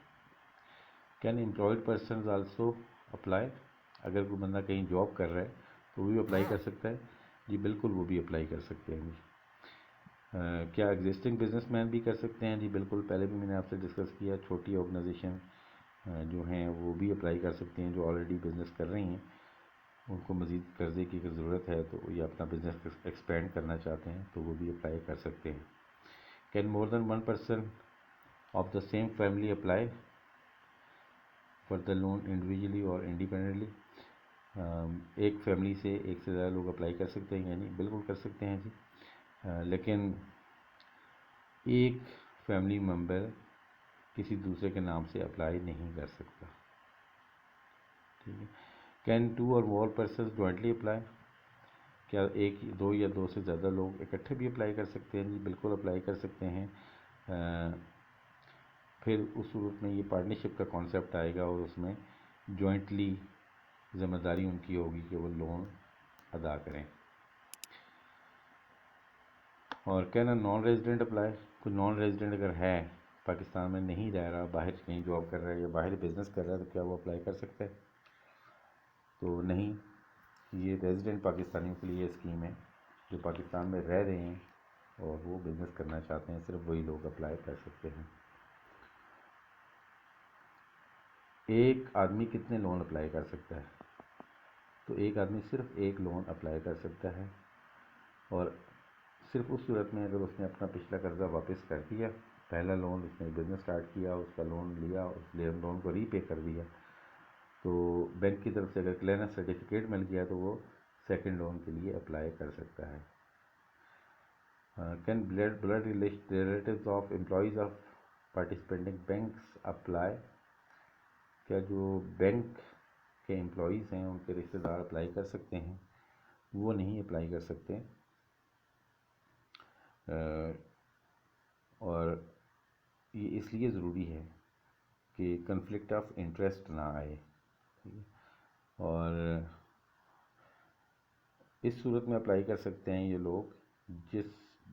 Can employed person also apply? अगर कोई बंदा कहीं जॉब कर रहा है तो वो भी अप्लाई कर सकता है? जी बिल्कुल, वो भी अप्लाई कर सकते हैं जी। क्या एग्जिस्टिंग बिजनेसमैन भी कर सकते हैं? जी बिल्कुल, पहले भी मैंने आपसे डिस्कस किया, छोटी ऑर्गेनाइजेशन जो हैं वो भी अप्लाई कर सकते हैं, जो ऑलरेडी बिज़नेस कर रही हैं, उनको मज़ीद कर्ज़े की अगर ज़रूरत है तो या अपना बिज़नेस एक्सपेंड करना चाहते हैं तो वो भी अप्लाई कर सकते हैं। Can more than 1 person of the same family apply for the loan individually और इंडिपेंडेंटली? एक फैमिली से एक से ज़्यादा लोग अप्लाई कर सकते हैं? यानी बिल्कुल कर सकते हैं जी। लेकिन एक फैमिली मेम्बर किसी दूसरे के नाम से अप्लाई नहीं कर सकता, ठीक है। कैन 2 और मोर पर्सन जॉइंटली अप्लाई, क्या एक दो या दो से ज़्यादा लोग इकट्ठे भी अप्लाई कर सकते हैं? जी बिल्कुल अप्लाई कर सकते हैं। फिर उस सूरत में ये पार्टनरशिप का कॉन्सेप्ट आएगा और उसमें जॉइंटली ज़िम्मेदारी उनकी होगी कि वो लोन अदा करें। और can a non resident apply, कोई नॉन रेजिडेंट अगर है, पाकिस्तान में नहीं रह रहा, बाहर कहीं जॉब कर रहा है या बाहर बिजनेस कर रहा है, तो क्या वो अप्लाई कर सकता है? तो नहीं, ये रेजिडेंट पाकिस्तानियों के लिए स्कीम है। जो पाकिस्तान में रह रहे हैं और वो बिज़नेस करना चाहते हैं, सिर्फ वही लोग अप्लाई कर सकते हैं। एक आदमी कितने लोन अप्लाई कर सकता है? तो एक आदमी सिर्फ एक लोन अप्लाई कर सकता है, और सिर्फ उस सूरत में अगर उसने अपना पिछला कर्ज़ा वापस कर दिया, पहला लोन उसने बिज़नेस स्टार्ट किया, उसका लोन लिया, उस लोन को रीपे कर दिया, तो बैंक की तरफ से अगर क्लियरेंस सर्टिफिकेट मिल गया तो वो सेकंड लोन के लिए अप्लाई कर सकता है। Can blood relatives of employees of participating banks apply, क्या जो बैंक के एम्प्लॉयज़ हैं उनके रिश्तेदार अप्लाई कर सकते हैं? वो नहीं अप्लाई कर सकते। और ये इसलिए ज़रूरी है कि कन्फ्लिक्ट ऑफ इंटरेस्ट ना आए, ठीक है। और इस सूरत में अप्लाई कर सकते हैं ये लोग जिस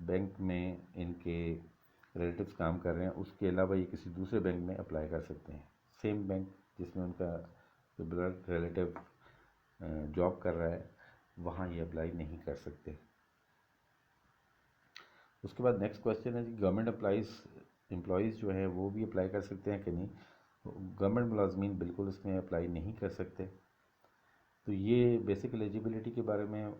बैंक में इनके रिलेटिव्स काम कर रहे हैं उसके अलावा ये किसी दूसरे बैंक में अप्लाई कर सकते हैं। सेम बैंक जिसमें उनका जो ब्लड रिलेटिव जॉब कर रहा है वहाँ ये अप्लाई नहीं कर सकते। उसके बाद नेक्स्ट क्वेश्चन है जी, गवर्नमेंट एम्प्लॉयज़ जो हैं वो भी अप्लाई कर सकते हैं कि नहीं? गवर्नमेंट मुलाजमीन बिल्कुल इसमें अप्लाई नहीं कर सकते। तो ये बेसिक एलिजिबिलिटी के बारे में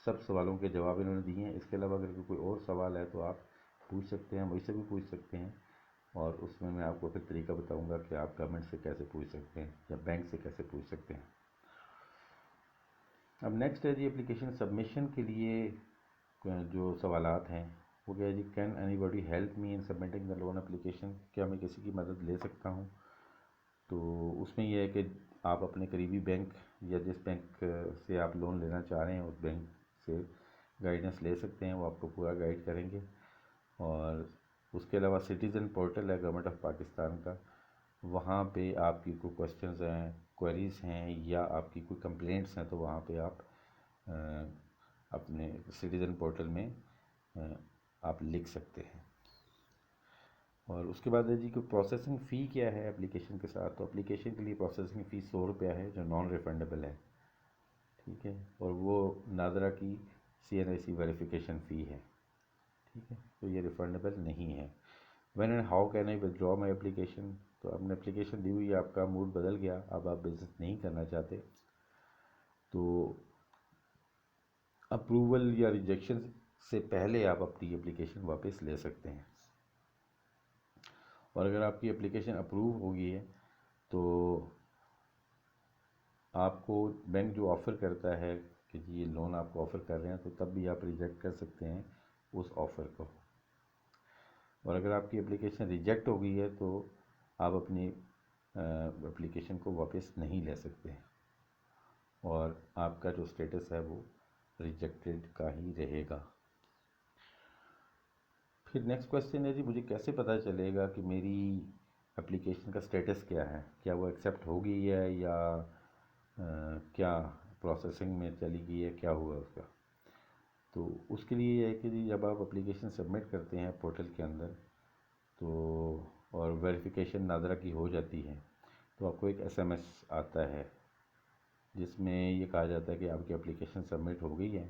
सब सवालों के जवाब इन्होंने दिए हैं। इसके अलावा अगर कोई और सवाल है तो आप पूछ सकते हैं, मुझसे भी पूछ सकते हैं, और उसमें मैं आपको फिर तरीका बताऊंगा कि आप गवर्नमेंट से कैसे पूछ सकते हैं या बैंक से कैसे पूछ सकते हैं। अब नेक्स्ट है जी, एप्लीकेशन सबमिशन के लिए जो सवालात हैं वो क्या है जी, can anybody help me in submitting the loan application, क्या मैं किसी की मदद ले सकता हूँ? तो उसमें यह है कि आप अपने करीबी बैंक या जिस बैंक से आप लोन लेना चाह रहे हैं उस बैंक से गाइडेंस ले सकते हैं, वो आपको पूरा गाइड करेंगे। और उसके अलावा सिटीज़न पोर्टल है गवर्नमेंट ऑफ पाकिस्तान का, वहाँ पे आपकी कोई क्वेश्चंस हैं, क्वेरीज हैं या आपकी कोई कंप्लेंट्स हैं तो वहाँ पे आप अपने सिटीज़न पोर्टल में आप लिख सकते हैं। और उसके बाद है जी कि प्रोसेसिंग फ़ी क्या है एप्लीकेशन के साथ? तो एप्लीकेशन के लिए प्रोसेसिंग फ़ी 100 रुपया है जो नॉन रिफंडेबल है, ठीक है। और वो नादरा की CNIC वेरिफिकेशन फ़ी है, ठीक है, तो ये रिफंडेबल नहीं है। When and how can I withdraw my application, तो आपने एप्लीकेशन दी हुई, आपका मूड बदल गया, अब आप बिज़नेस नहीं करना चाहते, तो अप्रूवल या रिजेक्शन से पहले आप अपनी एप्लीकेशन वापस ले सकते हैं। और अगर आपकी एप्लीकेशन अप्रूव हो गई है तो आपको बैंक जो ऑफ़र करता है कि जी ये लोन आपको ऑफ़र कर रहे हैं, तो तब भी आप रिजेक्ट कर सकते हैं उस ऑफ़र को। और अगर आपकी एप्लीकेशन रिजेक्ट हो गई है तो आप अपनी एप्लीकेशन को वापस नहीं ले सकते और आपका जो स्टेटस है वो रिजेक्टेड का ही रहेगा। फिर नेक्स्ट क्वेश्चन है जी, मुझे कैसे पता चलेगा कि मेरी एप्लीकेशन का स्टेटस क्या है, क्या वो एक्सेप्ट हो गई है या क्या प्रोसेसिंग में चली गई है, क्या हुआ उसका? तो उसके लिए ये है कि जी जब आप एप्लीकेशन सबमिट करते हैं पोर्टल के अंदर तो और वेरिफिकेशन नादरा की हो जाती है तो आपको एक SMS आता है जिसमें ये कहा जाता है कि आपकी एप्लीकेशन सबमिट हो गई है,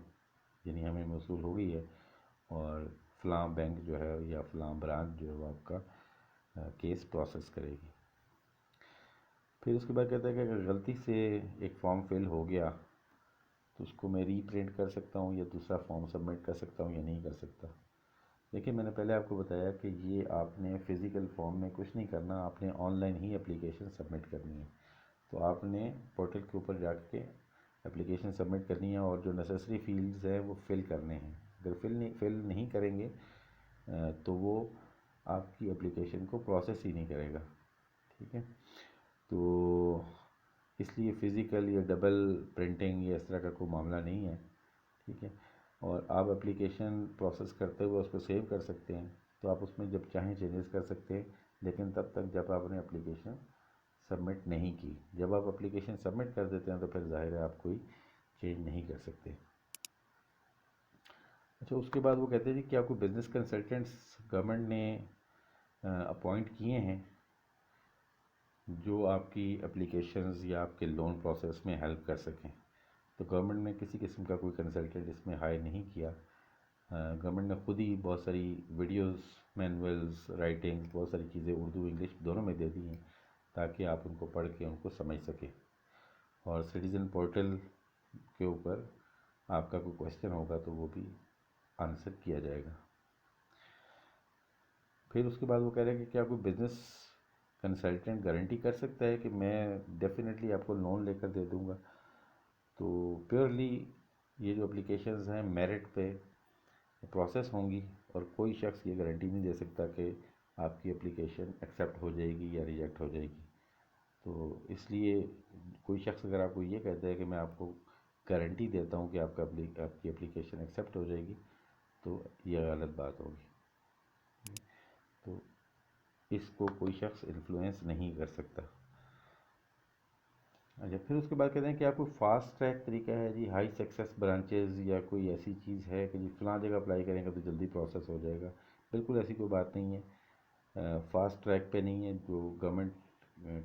यानी हमें मौसूल हो गई है, और फ़लाँ बैंक जो है या फ़लाँ ब्रांच जो है वो आपका केस प्रोसेस करेगी। फिर उसके बाद कहता है कि अगर गलती से एक फॉर्म फिल हो गया तो उसको मैं रीप्रिंट कर सकता हूँ या दूसरा फॉर्म सबमिट कर सकता हूँ या नहीं कर सकता। देखिए मैंने पहले आपको बताया कि ये आपने फ़िज़िकल फॉर्म में कुछ नहीं करना, आपने ऑनलाइन ही एप्लीकेशन सबमिट करनी है। तो आपने पोर्टल के ऊपर जाके एप्लीकेशन सबमिट करनी है और जो नेसेसरी फील्ड्स हैं वो फिल करने हैं। अगर फिल नहीं करेंगे तो वो आपकी एप्लीकेशन को प्रोसेस ही नहीं करेगा, ठीक है। तो इसलिए फ़िज़िकल या डबल प्रिंटिंग या इस तरह का कोई मामला नहीं है, ठीक है। और आप एप्लीकेशन प्रोसेस करते हुए उसको सेव कर सकते हैं, तो आप उसमें जब चाहें चेंजेस कर सकते हैं, लेकिन तब तक जब आपने एप्लीकेशन सबमिट नहीं की। जब आप एप्लीकेशन सबमिट कर देते हैं तो फिर ज़ाहिर है आप कोई चेंज नहीं कर सकते। अच्छा, उसके बाद वो कहते हैं जी कि आपको बिज़नेस कंसल्टेंट्स गवर्नमेंट ने अपॉइंट किए हैं जो आपकी एप्लीकेशंस या आपके लोन प्रोसेस में हेल्प कर सकें। तो गवर्नमेंट ने किसी किस्म का कोई कंसल्टेंट इसमें हायर नहीं किया। गवर्नमेंट ने खुद ही बहुत सारी वीडियोस, मैनुअल्स, राइटिंग्स, बहुत सारी चीज़ें उर्दू इंग्लिश दोनों में दे दी हैं ताकि आप उनको पढ़ के उनको समझ सकें। और सिटीज़न पोर्टल के ऊपर आपका कोई क्वेश्चन होगा तो वो भी आंसर किया जाएगा। फिर उसके बाद वो कह रहे हैं कि क्या कोई बिज़नेस कंसल्टेंट गारंटी कर सकता है कि मैं डेफिनेटली आपको लोन लेकर दे दूंगा। तो प्योरली ये जो एप्लीकेशंस हैं मेरिट पे प्रोसेस होंगी और कोई शख्स ये गारंटी नहीं दे सकता कि आपकी एप्लीकेशन एक्सेप्ट हो जाएगी या रिजेक्ट हो जाएगी। तो इसलिए कोई शख्स अगर आपको ये कहता है कि मैं आपको गारंटी देता हूँ कि आपकी एप्लीकेशन एक्सेप्ट हो जाएगी, तो यह गलत बात होगी। तो इसको कोई शख्स इन्फ्लुएंस नहीं कर सकता। अच्छा, फिर उसके बाद कहते हैं कि आपको फास्ट ट्रैक तरीका है जी, हाई सक्सेस ब्रांचेस या कोई ऐसी चीज़ है कि जी फलां जगह अप्लाई करेंगे तो जल्दी प्रोसेस हो जाएगा। बिल्कुल ऐसी कोई बात नहीं है। फास्ट ट्रैक पे नहीं है। जो गवर्नमेंट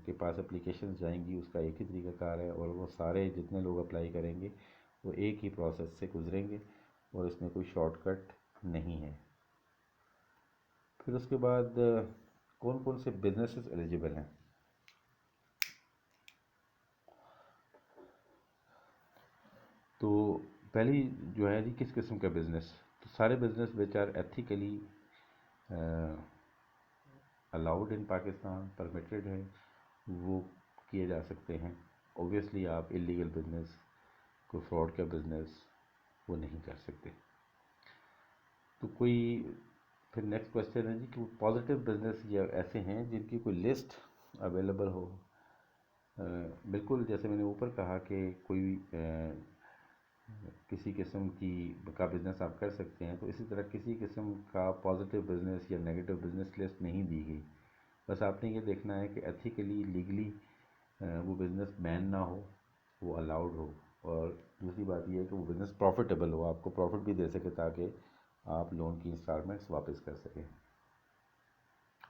के पास एप्लीकेशन जाएंगी उसका एक ही तरीक़ाकार है और वो सारे जितने लोग अप्लाई करेंगे वो एक ही प्रोसेस से गुजरेंगे और इसमें कोई शॉर्टकट नहीं है। फिर उसके बाद कौन कौन से बिजनेसेस एलिजिबल हैं। तो पहली जो है जी किस किस्म का बिज़नेस, तो सारे business which are ethically allowed in Pakistan, permitted है, वो किए जा सकते हैं। ऑब्वियसली आप इलीगल बिज़नेस, कोई फ्रॉड का बिज़नेस वो नहीं कर सकते। तो कोई फिर नेक्स्ट क्वेश्चन है जी कि पॉजिटिव बिज़नेस या ऐसे हैं जिनकी कोई लिस्ट अवेलेबल हो। बिल्कुल जैसे मैंने ऊपर कहा कि कोई किसी किस्म की का बिज़नेस आप कर सकते हैं, तो इसी तरह किसी किस्म का पॉजिटिव बिज़नेस या नेगेटिव बिज़नेस लिस्ट नहीं दी गई। बस आपने ये देखना है कि एथिकली लीगली वो बिज़नेस बैन ना हो, वो अलाउड हो, और दूसरी बात ये है कि वो बिज़नेस प्रॉफिटेबल हो, आपको प्रॉफिट भी दे सके ताकि आप लोन की इंस्टॉलमेंट्स वापस कर सकें।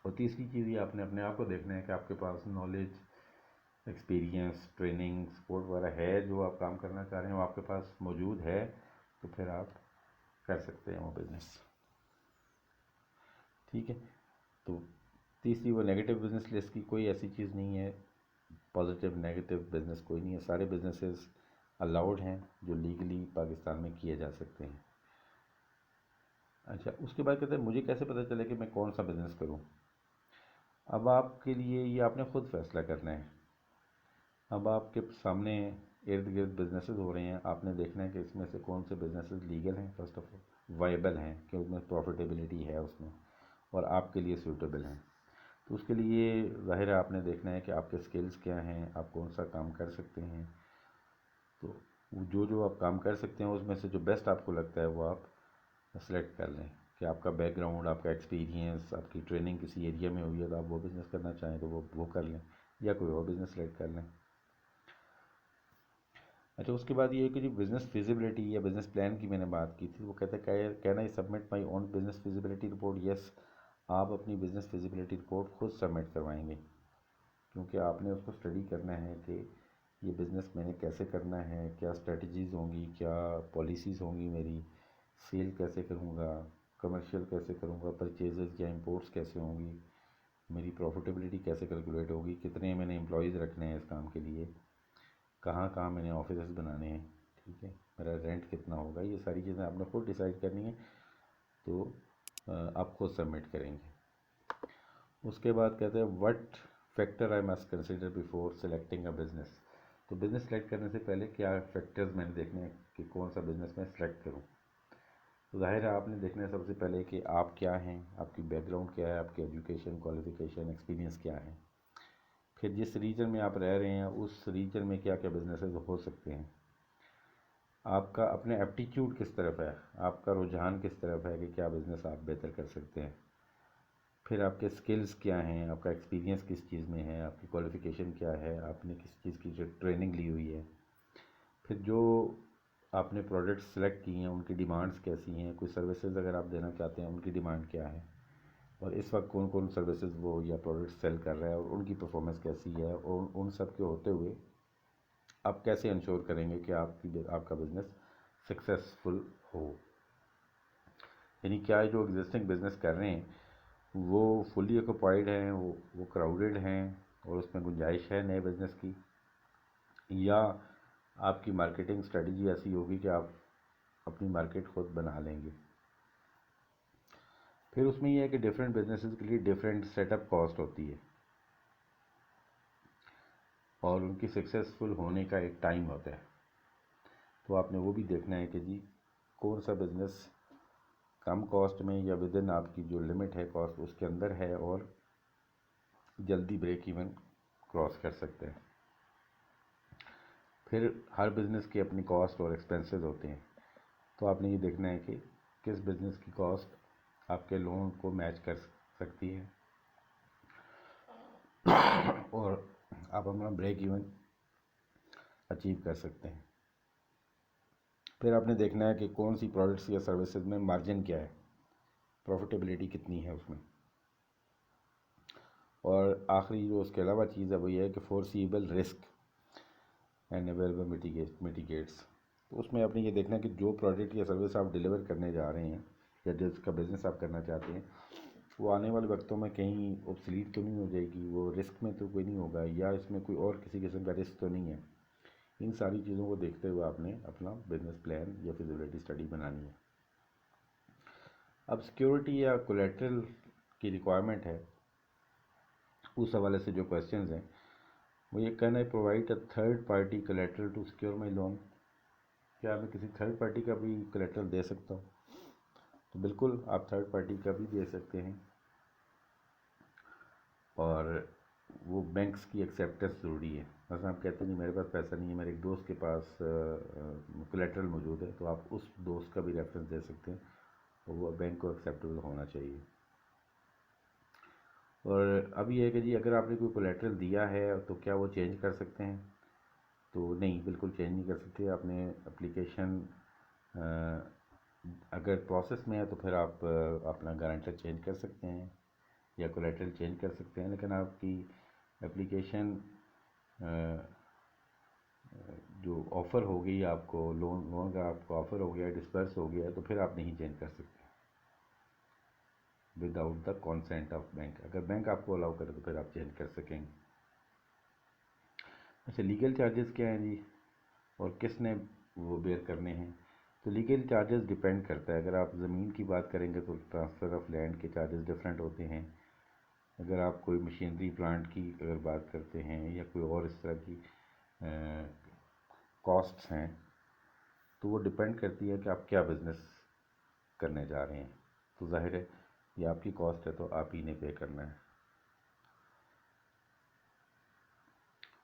और तीसरी चीज़ ये आपने अपने आप को देखना है कि आपके पास नॉलेज, एक्सपीरियंस, ट्रेनिंग, सपोर्ट वगैरह है, जो आप काम करना चाह रहे हैं वो आपके पास मौजूद है, तो फिर आप कर सकते हैं वो बिज़नेस, ठीक है। तो तीसरी वो नेगेटिव बिज़नेस लिस्ट की कोई ऐसी चीज़ नहीं है, पॉजिटिव नेगेटिव बिज़नेस कोई नहीं है, सारे बिज़नेसेस अलाउड हैं जो लीगली पाकिस्तान में किए जा सकते हैं। अच्छा, उसके बाद कहते हैं मुझे कैसे पता चले कि मैं कौन सा बिज़नेस करूं। अब आपके लिए ये आपने खुद फैसला करना है। अब आपके सामने इर्द गिर्द बिजनेसेस हो रहे हैं, आपने देखना है कि इसमें से कौन से बिजनेसेस लीगल हैं, फर्स्ट ऑफ ऑल वाइबल हैं कि उसमें प्रॉफिटेबिलिटी है उसमें, और आपके लिए सूटेबल हैं। तो उसके लिए ज़ाहिर है आपने देखना है कि आपके स्किल्स क्या हैं, आप कौन सा काम कर सकते हैं। तो जो जो आप काम कर सकते हैं उसमें से जो बेस्ट आपको लगता है वो आप सेलेक्ट कर लें कि आपका बैकग्राउंड, आपका एक्सपीरियंस, आपकी ट्रेनिंग किसी एरिया में हुई है तो आप वो बिज़नेस करना चाहें तो वो कर लें, या कोई और बिज़नेस सेलेक्ट कर लें। अच्छा, उसके बाद ये है कि जो बिज़नेस फिजिबिलिटी या बिज़नेस प्लान की मैंने बात की थी, वो कहता है can I submit my own business feasibility report. Yes, आप अपनी बिज़नेस फिजिबिलिटी रिपोर्ट खुद सबमिट करवाएंगे, क्योंकि आपने उसको स्टडी करना है कि ये बिज़नेस मैंने कैसे करना है, क्या स्ट्रेटजीज़ होंगी, क्या पॉलिसीज़ होंगी, मेरी सेल कैसे करूँगा, कमर्शियल कैसे करूँगा, परचेजेज़ या इंपोर्ट्स कैसे होंगी, मेरी प्रॉफिटेबिलिटी कैसे कैलकुलेट होगी, कितने मैंने एम्प्लॉयज़ रखने हैं इस काम के लिए, कहाँ कहाँ मैंने ऑफिस बनाने हैं, ठीक है, मेरा रेंट कितना होगा, ये सारी चीज़ें आपने खुद डिसाइड करनी है। तो आप खुद सबमिट करेंगे। उसके बाद कहते हैं what factor I must consider before selecting a business. तो बिज़नेस सेलेक्ट करने से पहले क्या फैक्टर्स मैंने देखने हैं कि कौन सा बिज़नेस मैं सेलेक्ट करूँ। तो ज़ाहिर है आपने देखना है सबसे पहले कि आप क्या हैं, आपकी बैकग्राउंड क्या है, आपकी एजुकेशन, क्वालिफ़िकेशन, एक्सपीरियंस क्या है। फिर जिस रीजन में आप रह रहे हैं उस रीजन में क्या क्या बिजनेसेस हो सकते हैं, आपका अपने एप्टीट्यूड किस तरफ है, आपका रुझान किस तरफ है कि क्या बिज़नेस आप बेहतर कर सकते हैं, फिर आपके स्किल्स क्या हैं, आपका एक्सपीरियंस किस चीज़ में है, आपकी क्वालिफ़िकेशन क्या है, आपने किस चीज़ की जो ट्रेनिंग ली हुई है, फिर जो आपने प्रोडक्ट्स सेलेक्ट किए हैं उनकी डिमांड्स कैसी हैं, कोई सर्विसेज अगर आप देना चाहते हैं उनकी डिमांड क्या है, और इस वक्त कौन कौन सर्विसेज वो या प्रोडक्ट्स सेल कर रहा है और उनकी परफॉर्मेंस कैसी है, और उन सब के होते हुए आप कैसे इंश्योर करेंगे कि आपका बिज़नेस सक्सेसफुल हो। यानी क्या जो एग्जिस्टिंग बिज़नेस कर रहे हैं वो फुली ऑक्यूपाइड हैं, वो क्राउडेड हैं और उसमें गुंजाइश है नए बिज़नेस की, या आपकी मार्केटिंग स्ट्रेटजी ऐसी होगी कि आप अपनी मार्केट खुद बना लेंगे। फिर उसमें यह है कि डिफरेंट बिजनेसेस के लिए डिफरेंट सेटअप कॉस्ट होती है और उनकी सक्सेसफुल होने का एक टाइम होता है। तो आपने वो भी देखना है कि जी कौन सा बिज़नेस कम कॉस्ट में या विद इन आपकी जो लिमिट है कॉस्ट उसके अंदर है और जल्दी ब्रेक इवन क्रॉस कर सकते हैं। फिर हर बिज़नेस की अपनी कॉस्ट और एक्सपेंसेस होते हैं, तो आपने ये देखना है कि किस बिज़नेस की कॉस्ट आपके लोन को मैच कर सकती है और आप अपना ब्रेक इवन अचीव कर सकते हैं। फिर आपने देखना है कि कौन सी प्रोडक्ट्स या सर्विसेज में मार्जिन क्या है, प्रॉफिटेबिलिटी कितनी है उसमें, और आखिरी जो उसके अलावा चीज़ है वो ये है कि foreseeable risk and available mitigates. तो उसमें आपने ये देखना है कि जो प्रोडक्ट या सर्विस आप डिलीवर करने जा रहे हैं या जिसका बिज़नेस आप करना चाहते हैं वो आने वाले वक्तों में कहीं ऑब्सलीट तो नहीं हो जाएगी, वो रिस्क में तो कोई नहीं होगा, या इसमें कोई और किसी किस्म का रिस्क तो नहीं है। इन सारी चीज़ों को देखते हुए आपने अपना बिजनेस प्लान या फिजिबिलिटी स्टडी बनानी है। अब सिक्योरिटी या कोलेटरल की रिक्वायरमेंट है, उस हवाले से जो क्वेश्चंस हैं वो ये कहना है provide a third party collateral to secure my loan, क्या मैं किसी थर्ड पार्टी का भी कोलेटरल दे सकता हूँ? तो बिल्कुल आप थर्ड पार्टी का भी दे सकते हैं और वो बैंक्स की एक्सेप्टेंस ज़रूरी है। मतलब आप कहते हैं नहीं मेरे पास पैसा नहीं है, मेरे एक दोस्त के पास कोलेटरल मौजूद है, तो आप उस दोस्त का भी रेफरेंस दे सकते हैं और वो बैंक को एक्सेप्टेबल होना चाहिए। और अब ये है कि जी अगर आपने कोई कोलेटरल दिया है तो क्या वो चेंज कर सकते हैं? तो नहीं, बिल्कुल चेंज नहीं कर सकते। आपने एप्लीकेशन अगर प्रोसेस में है तो फिर आप अपना गारंटर चेंज कर सकते हैं या कोलेटरल चेंज कर सकते हैं, लेकिन आपकी एप्लीकेशन जो ऑफ़र हो गई आपको लोन का आपको ऑफ़र हो गया, डिस्पर्स हो गया, तो फिर आप नहीं चेंज कर सकते without the consent of bank. अगर बैंक आपको अलाउ करे तो फिर आप चेंज कर सकेंगे। अच्छा, लीगल चार्जेस क्या हैं जी और किसने वो बेयर करने हैं? तो लीगल चार्जेस डिपेंड करता है। अगर आप ज़मीन की बात करेंगे तो ट्रांसफ़र ऑफ लैंड के चार्जेस डिफरेंट होते हैं। अगर आप कोई मशीनरी प्लांट की अगर बात करते हैं या कोई और इस तरह की कॉस्ट्स हैं तो वो डिपेंड करती है कि आप क्या बिज़नेस करने जा रहे हैं। तो जाहिर है ये आपकी कॉस्ट है तो आप ही ने पे करना है।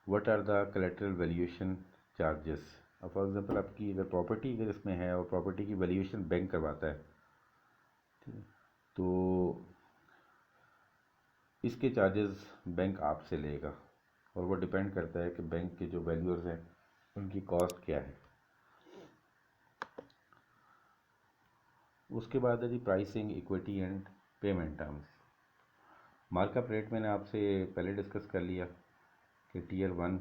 What are the collateral valuation charges? अब फॉर एग्जांपल आपकी अगर प्रॉपर्टी अगर इसमें है और प्रॉपर्टी की वैल्यूएशन बैंक करवाता है, ठीक है, तो इसके चार्जेस बैंक आपसे लेगा और वो डिपेंड करता है कि बैंक के जो वैल्यूअर्स हैं उनकी कॉस्ट क्या है। उसके बाद है जी pricing, equity and payment terms. Markup rate मैंने आपसे पहले डिस्कस कर लिया कि टीयर 1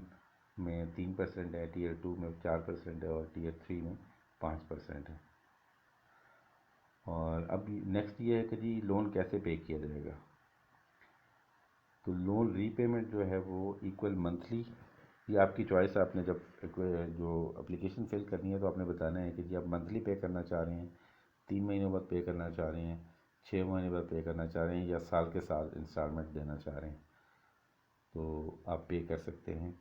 में 3% है, टीयर 2 में 4% है और टीयर 3 में 5% है। और अब नेक्स्ट ये है कि जी लोन कैसे पे किया जाएगा। तो लोन रीपेमेंट जो है वो इक्वल मंथली, ये आपकी चॉइस है। आपने जब जो एप्लीकेशन फिल करनी है तो आपने बताना है कि जी आप मंथली पे करना चाह रहे हैं, 3 महीने बाद पे करना चाह रहे हैं, 6 महीने बाद पे करना चाह रहे हैं, या साल के साल इंस्टॉलमेंट देना चाह रहे हैं, तो आप पे कर सकते हैं।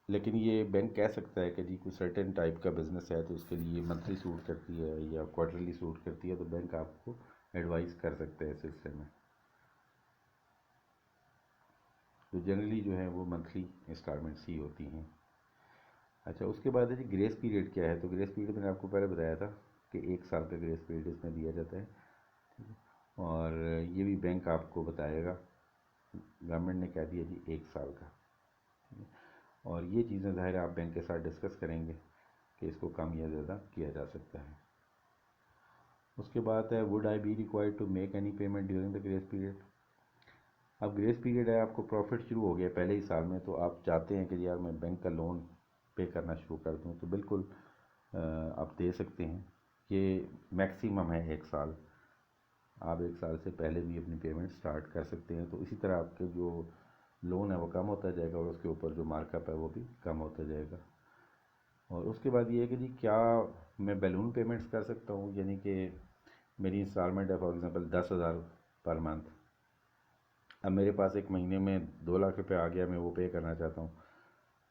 लेकिन ये बैंक कह सकता है कि जी कोई सर्टेन टाइप का बिज़नेस है तो उसके लिए मंथली सूट करती है या क्वार्टरली सूट करती है, तो बैंक आपको एडवाइस कर सकते हैं इस सिलसिले में। जो जनरली जो है वो मंथली इंस्टॉलमेंट्स ही होती हैं। अच्छा, उसके बाद है जी ग्रेस पीरियड क्या है। तो ग्रेस पीरियड मैंने आपको पहले बताया था कि 1 साल का ग्रेस पीरियड इसमें दिया जाता है, और ये भी बैंक आपको बताएगा, गवर्नमेंट ने क्या दिया जी 1 साल का। और ये चीज़ें ज़ाहिर है आप बैंक के साथ डिस्कस करेंगे कि इसको कम या ज़्यादा किया जा सकता है। उसके बाद है would I be required to make any payment during the grace period. अब ग्रेस पीरियड है, आपको प्रॉफिट शुरू हो गया पहले ही साल में, तो आप चाहते हैं कि यार मैं बैंक का लोन पे करना शुरू कर दूं, तो बिल्कुल आप दे सकते हैं। ये मैक्सिमम है 1 साल, आप 1 साल से पहले भी अपनी पेमेंट स्टार्ट कर सकते हैं। तो इसी तरह आपके जो लोन है वो कम होता जाएगा और उसके ऊपर जो मार्कअप है वो भी कम होता जाएगा। और उसके बाद ये है कि जी क्या मैं बैलून पेमेंट्स कर सकता हूँ, यानी कि मेरी इंस्टॉलमेंट है फॉर एग्ज़ाम्पल 10,000 पर मंथ। अब मेरे पास एक महीने में 2 लाख रुपए आ गया, मैं वो पे करना चाहता हूँ,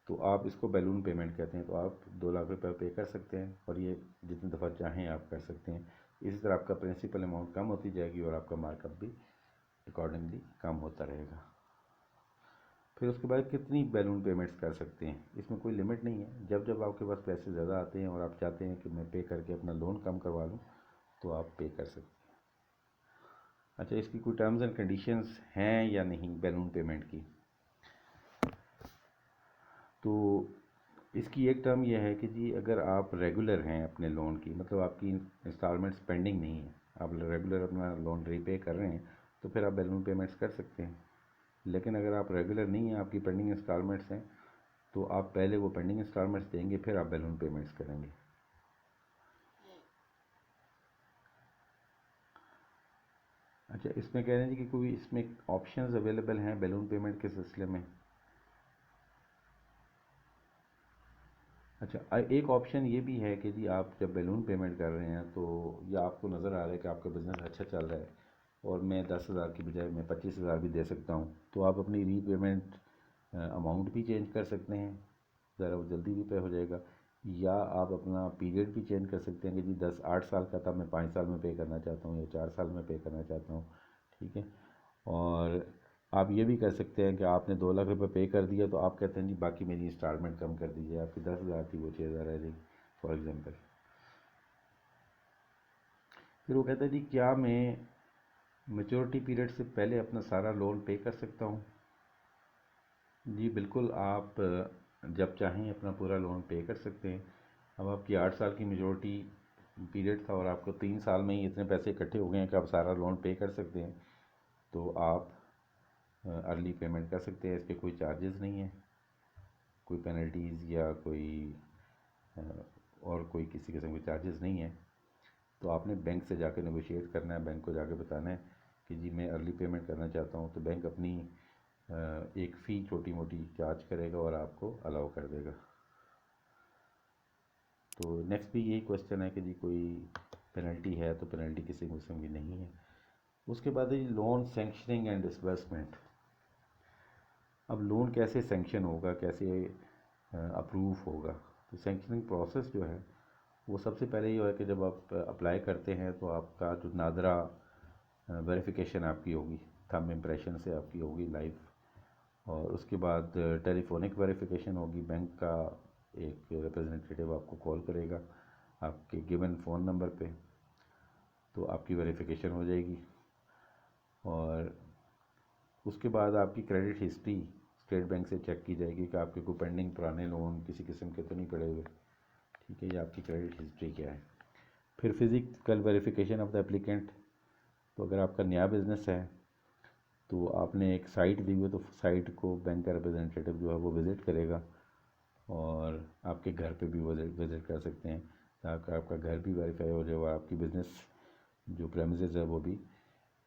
तो आप इसको बैलून पेमेंट कहते हैं। तो आप 2 लाख रुपए पे कर सकते हैं और ये जितनी दफ़ा चाहें आप कर सकते हैं। इसी तरह आपका प्रिंसिपल अमाउंट कम होती जाएगी और आपका मार्कअप भी अकॉर्डिंगली कम होता रहेगा। फिर उसके बाद कितनी बैलून पेमेंट्स कर सकते हैं, इसमें कोई लिमिट नहीं है। जब जब आपके पास पैसे ज़्यादा आते हैं और आप चाहते हैं कि मैं पे करके अपना लोन कम करवा लूँ, तो आप पे कर सकते हैं। अच्छा, इसकी कोई टर्म्स एंड कंडीशंस हैं या नहीं बैलून पेमेंट की। तो इसकी एक टर्म यह है कि जी अगर आप रेगुलर हैं अपने लोन की, मतलब आपकी इंस्टॉलमेंट्स पेंडिंग नहीं है, आप रेगुलर अपना लोन रीपे कर रहे हैं, तो फिर आप बैलून पेमेंट्स कर सकते हैं। लेकिन अगर आप रेगुलर नहीं हैं, आपकी पेंडिंग इंस्टॉलमेंट्स हैं, तो आप पहले वो पेंडिंग इंस्टॉलमेंट्स देंगे, फिर आप बैलून पेमेंट्स करेंगे। अच्छा, इसमें कह रहे हैं जी कि कोई इसमें ऑप्शंस अवेलेबल हैं बैलून पेमेंट के सिलसिले में। अच्छा, एक ऑप्शन ये भी है कि जी आप जब बैलून पेमेंट कर रहे हैं तो या आपको नज़र आ रहा है कि आपका बिज़नेस अच्छा चल रहा है और मैं 10,000 की बजाय मैं 25,000 भी दे सकता हूँ, तो आप अपनी रीपेमेंट अमाउंट भी चेंज कर सकते हैं, ज़रा वो जल्दी रीपे हो जाएगा। या आप अपना पीरियड भी चेंज कर सकते हैं कि जी 8 साल का था, मैं 5 साल में पे करना चाहता हूँ या 4 साल में पे करना चाहता हूँ। ठीक है। और आप ये भी कर सकते हैं कि आपने 2 लाख रुपए पे कर दिया, तो आप कहते हैं जी बाकी मेरी इंस्टॉलमेंट कम कर दीजिए, आपकी 10,000 थी वो 6,000 रह जाएगी फॉर एग्ज़ाम्पल। फिर वो कहता है जी क्या मैं मेच्योरिटी पीरियड से पहले अपना सारा लोन पे कर सकता हूँ। जी बिल्कुल, आप जब चाहें अपना पूरा लोन पे कर सकते हैं। अब आपकी 8 साल की मेच्योरिटी पीरियड था और आपको 3 साल में ही इतने पैसे इकट्ठे हो गए हैं कि आप सारा लोन पे कर सकते हैं, तो आप अर्ली पेमेंट कर सकते हैं। इसके कोई चार्जेस नहीं है, कोई पेनल्टीज़ या कोई अ, और कोई किसी किस्म के चार्जेस नहीं है। तो आपने बैंक से जाकर नेगोशिएट करना है, बैंक को जाकर बताना है कि जी मैं अर्ली पेमेंट करना चाहता हूँ, तो बैंक अपनी एक फ़ी छोटी मोटी चार्ज करेगा और आपको अलाउ कर देगा। तो नेक्स्ट भी यही क्वेश्चन है कि जी कोई पेनल्टी है, तो पेनल्टी किसी किस्म की नहीं है। उसके बाद है लोन सेंक्शनिंग एंड डिसबर्समेंट। अब लोन कैसे सेंक्शन होगा, कैसे अप्रूव होगा। तो सेंक्शनिंग प्रोसेस जो है वो सबसे पहले ये है कि जब आप अप्लाई करते हैं तो आपका जो नादरा वेरिफिकेशन आपकी होगी, थंब इम्प्रेशन से आपकी होगी लाइव। और उसके बाद टेलीफोनिक वेरिफिकेशन होगी, बैंक का एक रिप्रेजेंटेटिव आपको कॉल करेगा आपके गिवन फ़ोन नंबर पे, तो आपकी वेरिफिकेशन हो जाएगी। और उसके बाद आपकी क्रेडिट हिस्ट्री स्टेट बैंक से चेक की जाएगी कि आपके कोई पेंडिंग पुराने लोन किसी किस्म के तो नहीं पड़े हुए। ठीक है, ये आपकी क्रेडिट हिस्ट्री क्या है। फिर physical verification of the applicant. तो अगर आपका नया बिज़नेस है तो आपने एक साइट दी हुई, तो साइट को बैंक का रिप्रेजेंटेटिव जो है वो विज़िट करेगा और आपके घर पे भी विज़िट कर सकते हैं, ताकि आपका घर भी वेरीफाई हो जाए और आपकी बिज़नेस जो प्रेमिसेस है वो भी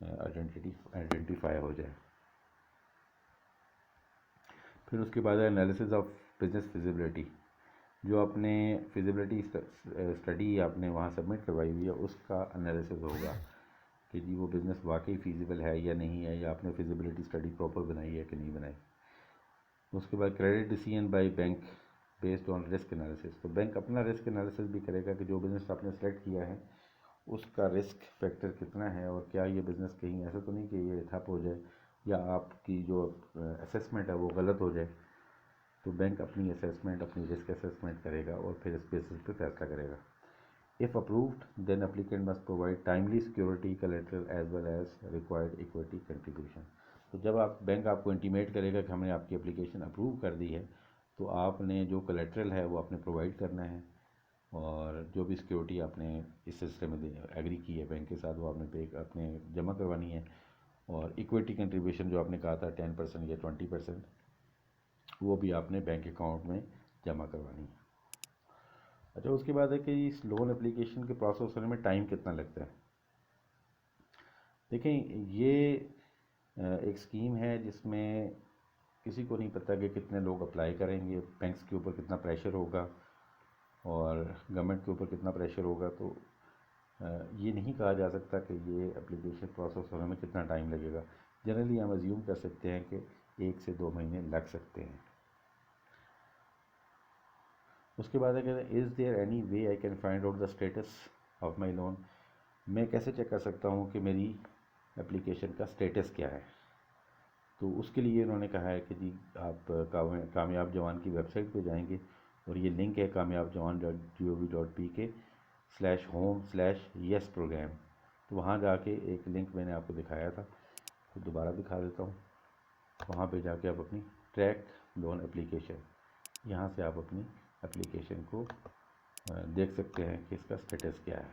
आइडेंटिफाई हो जाए। फिर उसके बाद है एनालिसिस ऑफ बिज़नेस फिजिबिलिटी। जो आपने फिजिबिलिटी स्टडी आपने वहाँ सबमिट करवाई हुई है, उसका एनालिसिस होगा कि जी वो बिज़नेस वाकई फिजिबल है या नहीं है, या आपने फिजिबिलिटी स्टडी प्रॉपर बनाई है कि नहीं बनाई। उसके बाद credit decision by bank based on risk analysis. तो बैंक अपना रिस्क एनालिसिस भी करेगा कि जो बिज़नेस आपने सेलेक्ट किया है उसका रिस्क फैक्टर कितना है और क्या ये बिज़नेस कहीं ऐसा तो नहीं कि ये ठप हो जाए या आपकी जो असेसमेंट है वो गलत हो जाए, तो बैंक अपनी असेसमेंट, अपनी रिस्क असेसमेंट करेगा और फिर इस बेसिस पे फैसला करेगा। If approved then applicant must provide timely security collateral as well as required equity contribution. तो जब आप बैंक आपको इंटीमेट करेगा कि हमने आपकी एप्लीकेशन अप्रूव कर दी है, तो आपने जो कलेक्ट्रल है वो आपने प्रोवाइड करना है, और जो भी सिक्योरिटी आपने इस सिलसिले में एग्री की है बैंक के साथ वो आपने पे अपने जमा करवानी है, और इक्विटी कंट्रीब्यूशन जो आपने कहा था 10% या 20%, वो भी आपने बैंक अकाउंट में जमा करवानी है। अच्छा, उसके बाद है कि इस लोन एप्लीकेशन के प्रोसेस होने में टाइम कितना लगता है। देखें, ये एक स्कीम है जिसमें किसी को नहीं पता कि कितने लोग अप्लाई करेंगे, बैंक्स के ऊपर कितना प्रेशर होगा और गवर्नमेंट के ऊपर कितना प्रेशर होगा। तो ये नहीं कहा जा सकता कि ये एप्लीकेशन प्रोसेस होने में कितना टाइम लगेगा। जनरली हम अज्यूम कर सकते हैं कि 1 से 2 महीने लग सकते हैं। उसके बाद है कहते हैं, is there any way I can find out the status of my loan. मैं कैसे चेक कर सकता हूँ कि मेरी एप्लीकेशन का स्टेटस क्या है। तो उसके लिए इन्होंने कहा है कि जी आप कामयाब जवान की वेबसाइट पे जाएंगे, और ये लिंक है kamyabjawan.gov.pk/home/yes प्रोग्राम। तो वहाँ जाके एक लिंक मैंने आपको दिखाया था, तो दोबारा दिखा देता हूँ। वहाँ पे जाके आप अपनी ट्रैक लोन एप्लीकेशन, यहाँ से आप अपनी एप्लीकेशन को देख सकते हैं कि इसका स्टेटस क्या है।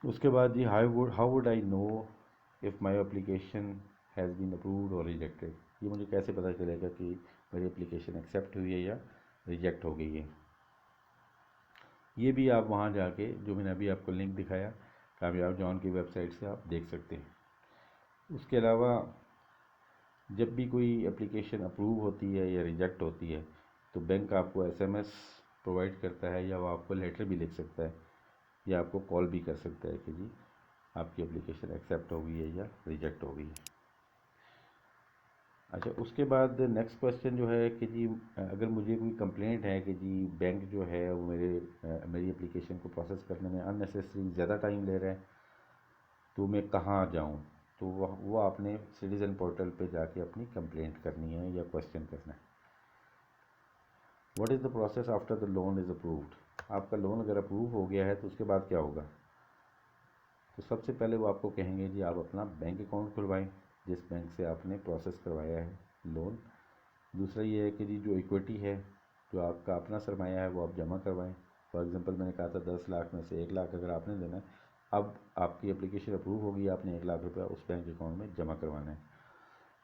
उसके बाद जी how would I know if my application has been approved or rejected. ये मुझे कैसे पता चलेगा कि मेरी एप्लीकेशन एक्सेप्ट हुई है या रिजेक्ट हो गई है। ये भी आप वहाँ जाके, जो मैंने अभी आपको लिंक दिखाया कामयाब जॉन की वेबसाइट से, आप देख सकते हैं। उसके अलावा जब भी कोई एप्लीकेशन अप्रूव होती है या रिजेक्ट होती है, तो बैंक आपको SMS प्रोवाइड करता है, या वो आपको लेटर भी लिख सकता है, या आपको कॉल भी कर सकता है कि जी आपकी एप्लीकेशन एक्सेप्ट हो गई है या रिजेक्ट हो गई है। अच्छा, उसके बाद नेक्स्ट क्वेश्चन जो है कि जी अगर मुझे कोई कंप्लेंट है कि जी बैंक जो है वो मेरी एप्लीकेशन को प्रोसेस करने में अननेसेसरी ज़्यादा टाइम ले रहा है, तो मैं कहाँ जाऊँ। तो वो आपने सिटीज़न पोर्टल पे जाके अपनी कंप्लेंट करनी है या क्वेश्चन करना है। What is the process after the loan is approved. आपका लोन अगर अप्रूव हो गया है तो उसके बाद क्या होगा। तो सबसे पहले वो आपको कहेंगे जी आप अपना बैंक अकाउंट खुलवाएं जिस बैंक से आपने प्रोसेस करवाया है लोन। दूसरा ये है कि जी जो इक्विटी है, जो आपका अपना सरमाया है, वो आप जमा करवाएं। फॉर एग्जांपल मैंने कहा था 10 लाख में से 1 लाख अगर आपने देना है, अब आपकी एप्लीकेशन अप्रूव होगी, आपने 1 लाख रुपया उस बैंक अकाउंट में जमा करवाना है।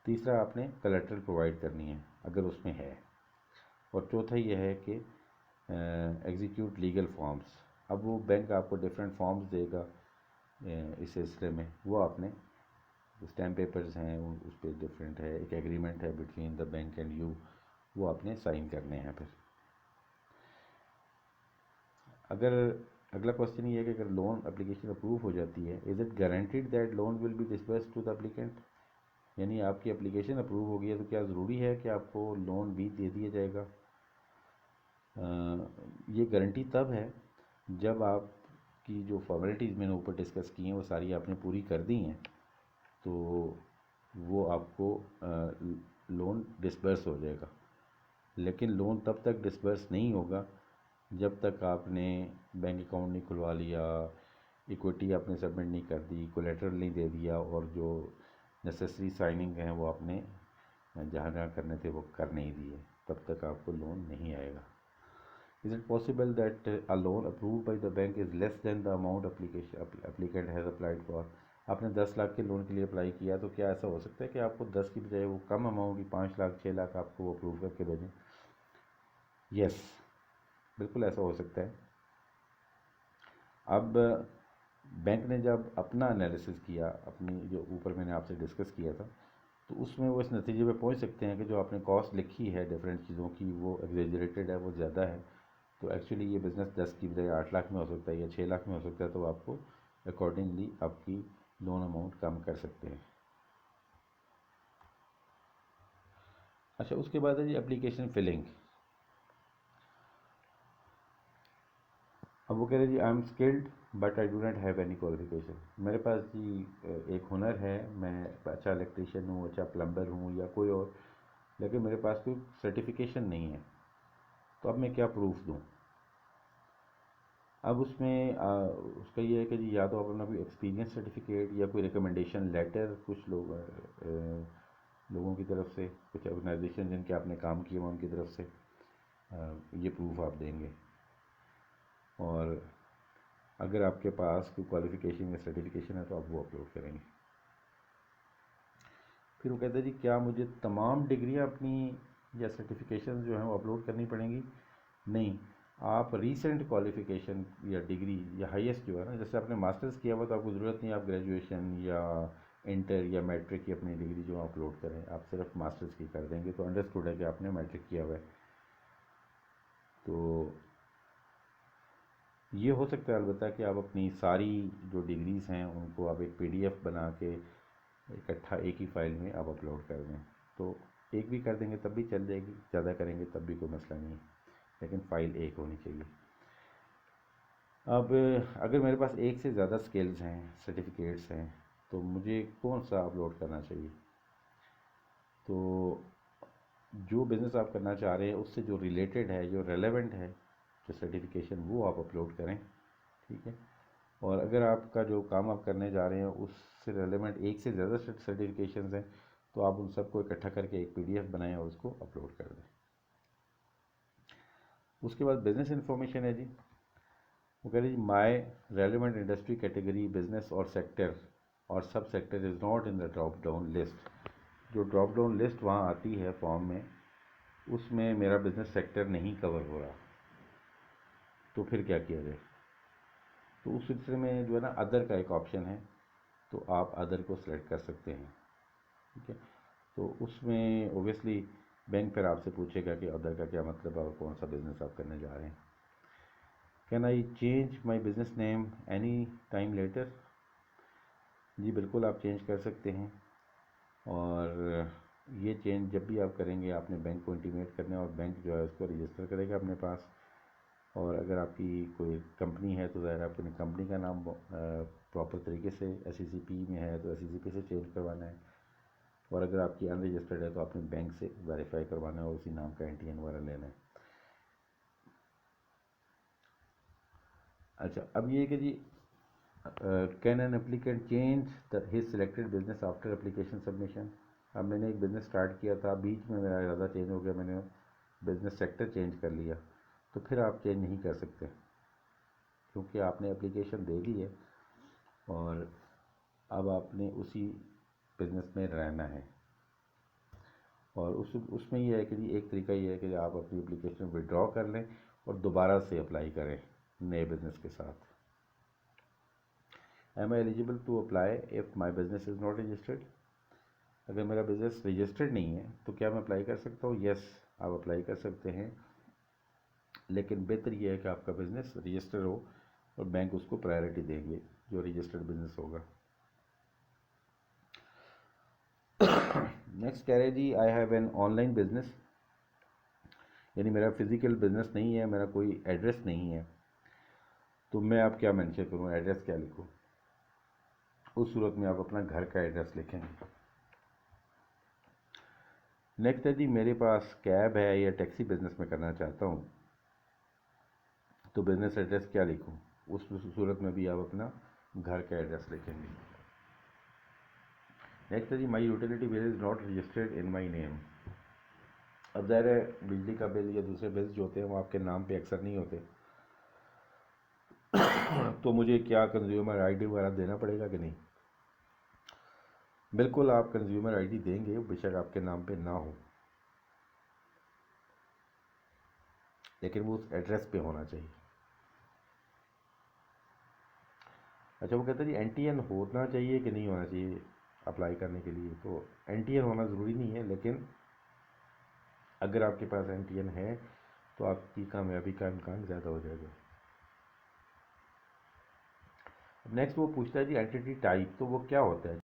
तीसरा, आपने कलेक्ट्रल प्रोवाइड करनी है अगर उसमें है। और चौथा ये है कि एग्जीक्यूट लीगल फॉर्म्स। अब वो बैंक आपको डिफरेंट फॉर्म्स देगा इस सिलसिले में, वो आपने स्टैम्प पेपर्स हैं उस पर डिफरेंट है, एक एग्रीमेंट है between the bank and you, वो आपने साइन करने हैं। फिर अगर अगला क्वेश्चन ये है कि अगर लोन एप्लीकेशन अप्रूव हो जाती है, is it guaranteed that loan will be disbursed to the applicant. यानी आपकी एप्लीकेशन अप्रूव हो गई है तो क्या ज़रूरी है कि आपको लोन भी दे दिया जाएगा। ये गारंटी तब है जब आपकी जो फॉर्मेलिटीज़ मैंने ऊपर डिस्कस की हैं वो सारी आपने पूरी कर दी हैं, तो वो आपको लोन डिसबर्स हो जाएगा। लेकिन लोन तब तक डिसबर्स नहीं होगा जब तक आपने बैंक अकाउंट नहीं खुलवा लिया, इक्विटी आपने सबमिट नहीं कर दी, कोलेटरल नहीं दे दिया, और जो नेसेसरी साइनिंग हैं वो आपने जहाँ जहाँ करने थे वो कर नहीं दिए, तब तक आपको लोन नहीं आएगा। Is it possible that a loan approved by the bank is less than the amount applicant has applied for. आपने 10 लाख के लोन के लिए अप्लाई किया, तो क्या ऐसा हो सकता है कि आपको 10 की बजाय वो कम अमाउंट की 5 लाख 6 लाख आपको वो अप्रूव करके भेजें। यस, बिल्कुल ऐसा हो सकता है। अब बैंक ने जब अपना एनालिसिस किया, अपनी जो ऊपर मैंने आपसे डिस्कस किया था, तो उसमें वो इस नतीजे पे पहुंच सकते हैं कि जो आपने कॉस्ट लिखी है डिफरेंट चीज़ों की वो एग्जेजरेटेड है, वो ज़्यादा है। तो एक्चुअली ये बिज़नेस 10 की बजाय 8 लाख में हो सकता है या 6 लाख में हो सकता है, तो आपको अकॉर्डिंगली आपकी लोन अमाउंट कम कर सकते हैं। अच्छा, उसके बाद है जी एप्लीकेशन फिलिंग। अब वो कह रहे जी I am skilled but I do not have any qualification. मेरे पास जी एक हुनर है, मैं अच्छा इलेक्ट्रीशियन हूँ, अच्छा प्लम्बर हूँ या कोई और, लेकिन मेरे पास कोई सर्टिफिकेशन नहीं है, तो अब मैं क्या प्रूफ दूँ। अब उसमें उसका ये है कि जी या तो आप अपना कोई एक्सपीरियंस सर्टिफिकेट या कोई रिकमेंडेशन लेटर, कुछ लोगों की तरफ से, कुछ ऑर्गेनाइजेशन जिनके आपने काम किए हुआ उनकी तरफ से ये प्रूफ आप देंगे। और अगर आपके पास कोई क्वालिफ़िकेशन या सर्टिफिकेशन है तो आप वो अपलोड करेंगे। फिर वो कहते हैं जी क्या मुझे तमाम डिग्रियां अपनी या सर्टिफिकेशन जो हैं वो अपलोड करनी पड़ेंगी? नहीं, आप रीसेंट क्वालिफ़िकेशन या डिग्री या हाईएस्ट जो है ना, जैसे आपने मास्टर्स किया हुआ तो आपको ज़रूरत नहीं आप ग्रेजुएशन या इंटर या मैट्रिक की अपनी डिग्री जो अपलोड करें, आप सिर्फ मास्टर्स की कर देंगे तो अंडरस्टूड है कि आपने मैट्रिक किया हुआ है। तो ये हो सकता है अलबत्ता कि आप अपनी सारी जो डिग्रीज़ हैं उनको आप एक पीडीएफ बना के इकट्ठा एक ही फाइल में आप अपलोड कर दें, तो एक भी कर देंगे तब भी चल जाएगी, ज़्यादा करेंगे तब भी कोई मसला नहीं है, लेकिन फ़ाइल एक होनी चाहिए। अब अगर मेरे पास एक से ज़्यादा स्किल्स हैं, सर्टिफिकेट्स हैं, तो मुझे कौन सा अपलोड करना चाहिए? तो जो बिज़नेस आप करना चाह रहे हैं उससे जो रिलेटेड है, जो रेलेवेंट है, जो सर्टिफिकेशन, वो आप अपलोड करें, ठीक है। और अगर आपका जो काम आप करने जा रहे हैं उससे रेलेवेंट एक से ज़्यादा सर्टिफिकेशंस हैं तो आप उन सबको इकट्ठा करके एक पीडीएफ बनाएं और उसको अपलोड कर दें। उसके बाद बिज़नेस इन्फॉर्मेशन है जी, वो कह रही जी my relevant industry category business or sector or sub sector is not in the drop down list. जो ड्रॉप डाउन लिस्ट वहाँ आती है फॉर्म में, उसमें मेरा बिज़नेस सेक्टर नहीं कवर हो रहा, तो फिर क्या किया जाए? तो उस सिलसिले में जो है ना अदर का एक ऑप्शन है, तो आप अदर को सिलेक्ट कर सकते हैं, ठीक है। तो उसमें ओबियसली बैंक फिर आपसे पूछेगा कि अदर का क्या मतलब है और कौन सा बिज़नेस आप करने जा रहे हैं। Can I change my business name any time later? जी बिल्कुल आप चेंज कर सकते हैं, और ये चेंज जब भी आप करेंगे आपने बैंक को इंटीमेट करना है और बैंक जो है उसको रजिस्टर करेगा अपने पास। और अगर आपकी कोई कंपनी है तो ज़ाहिर है अपनी कंपनी का नाम प्रॉपर तरीके से SECP में है तो SECP से चेंज करवाना है, और अगर आपकी अनरजिस्टर्ड है तो आपने बैंक से वेरीफाई करवाना है और उसी नाम का NTN वगैरह लेना है। अच्छा, अब ये कि जी can an applicant change his selected business after application submission? अब मैंने एक बिज़नेस स्टार्ट किया था, बीच में मेरा इरादा चेंज हो गया, मैंने बिज़नेस सेक्टर चेंज कर लिया, तो फिर आप चेंज नहीं कर सकते क्योंकि आपने एप्लीकेशन दे दी है और अब आपने उसी बिज़नेस में रहना है। और उसमें यह है कि जी एक तरीका ये है कि आप अपनी एप्लीकेशन विड्रॉ कर लें और दोबारा से अप्लाई करें नए बिज़नेस के साथ। Am I eligible to apply if my business is not registered? अगर मेरा बिज़नेस रजिस्टर्ड नहीं है तो क्या मैं अप्लाई कर सकता हूँ? यस, आप अप्लाई कर सकते हैं, लेकिन बेहतर यह है कि आपका बिज़नेस रजिस्टर हो और बैंक उसको प्रायोरिटी देंगे जो रजिस्टर्ड बिज़नेस होगा। नेक्स्ट कह रहे जी I have an online business, यानी मेरा फिज़िकल बिज़नेस नहीं है, मेरा कोई एड्रेस नहीं है, तो मैं आप क्या मेंशन करूँ, एड्रेस क्या लिखूँ? उस सूरत में आप अपना घर का एड्रेस लिखेंगे। नेक्स्ट है जी मेरे पास कैब है या टैक्सी बिज़नेस में करना चाहता हूँ, तो बिज़नेस एड्रेस क्या लिखूँ? उस सूरत में भी आप अपना घर का एड्रेस लिखेंगे। नेक्स्ट है जी my utility bill is not registered in my name. अब ज़ाहिर है बिजली का बिल या दूसरे बिल्स जो होते हैं वो आपके नाम पे अक्सर नहीं होते, तो मुझे क्या कंज्यूमर आईडी वगैरह देना पड़ेगा कि नहीं? बिल्कुल आप कंज्यूमर आईडी देंगे, बेशक आपके नाम पे ना हो, लेकिन वो उस एड्रेस पे होना चाहिए। अच्छा, वो कहते हैं जी NTN होना चाहिए कि नहीं होना चाहिए अप्लाई करने के लिए? तो NTN होना ज़रूरी नहीं है, लेकिन अगर आपके पास NTN है तो आपकी कामयाबी का इम्कान ज़्यादा हो जाएगा। नेक्स्ट वो पूछता है जी एंटिटी टाइप, तो वो क्या होता है?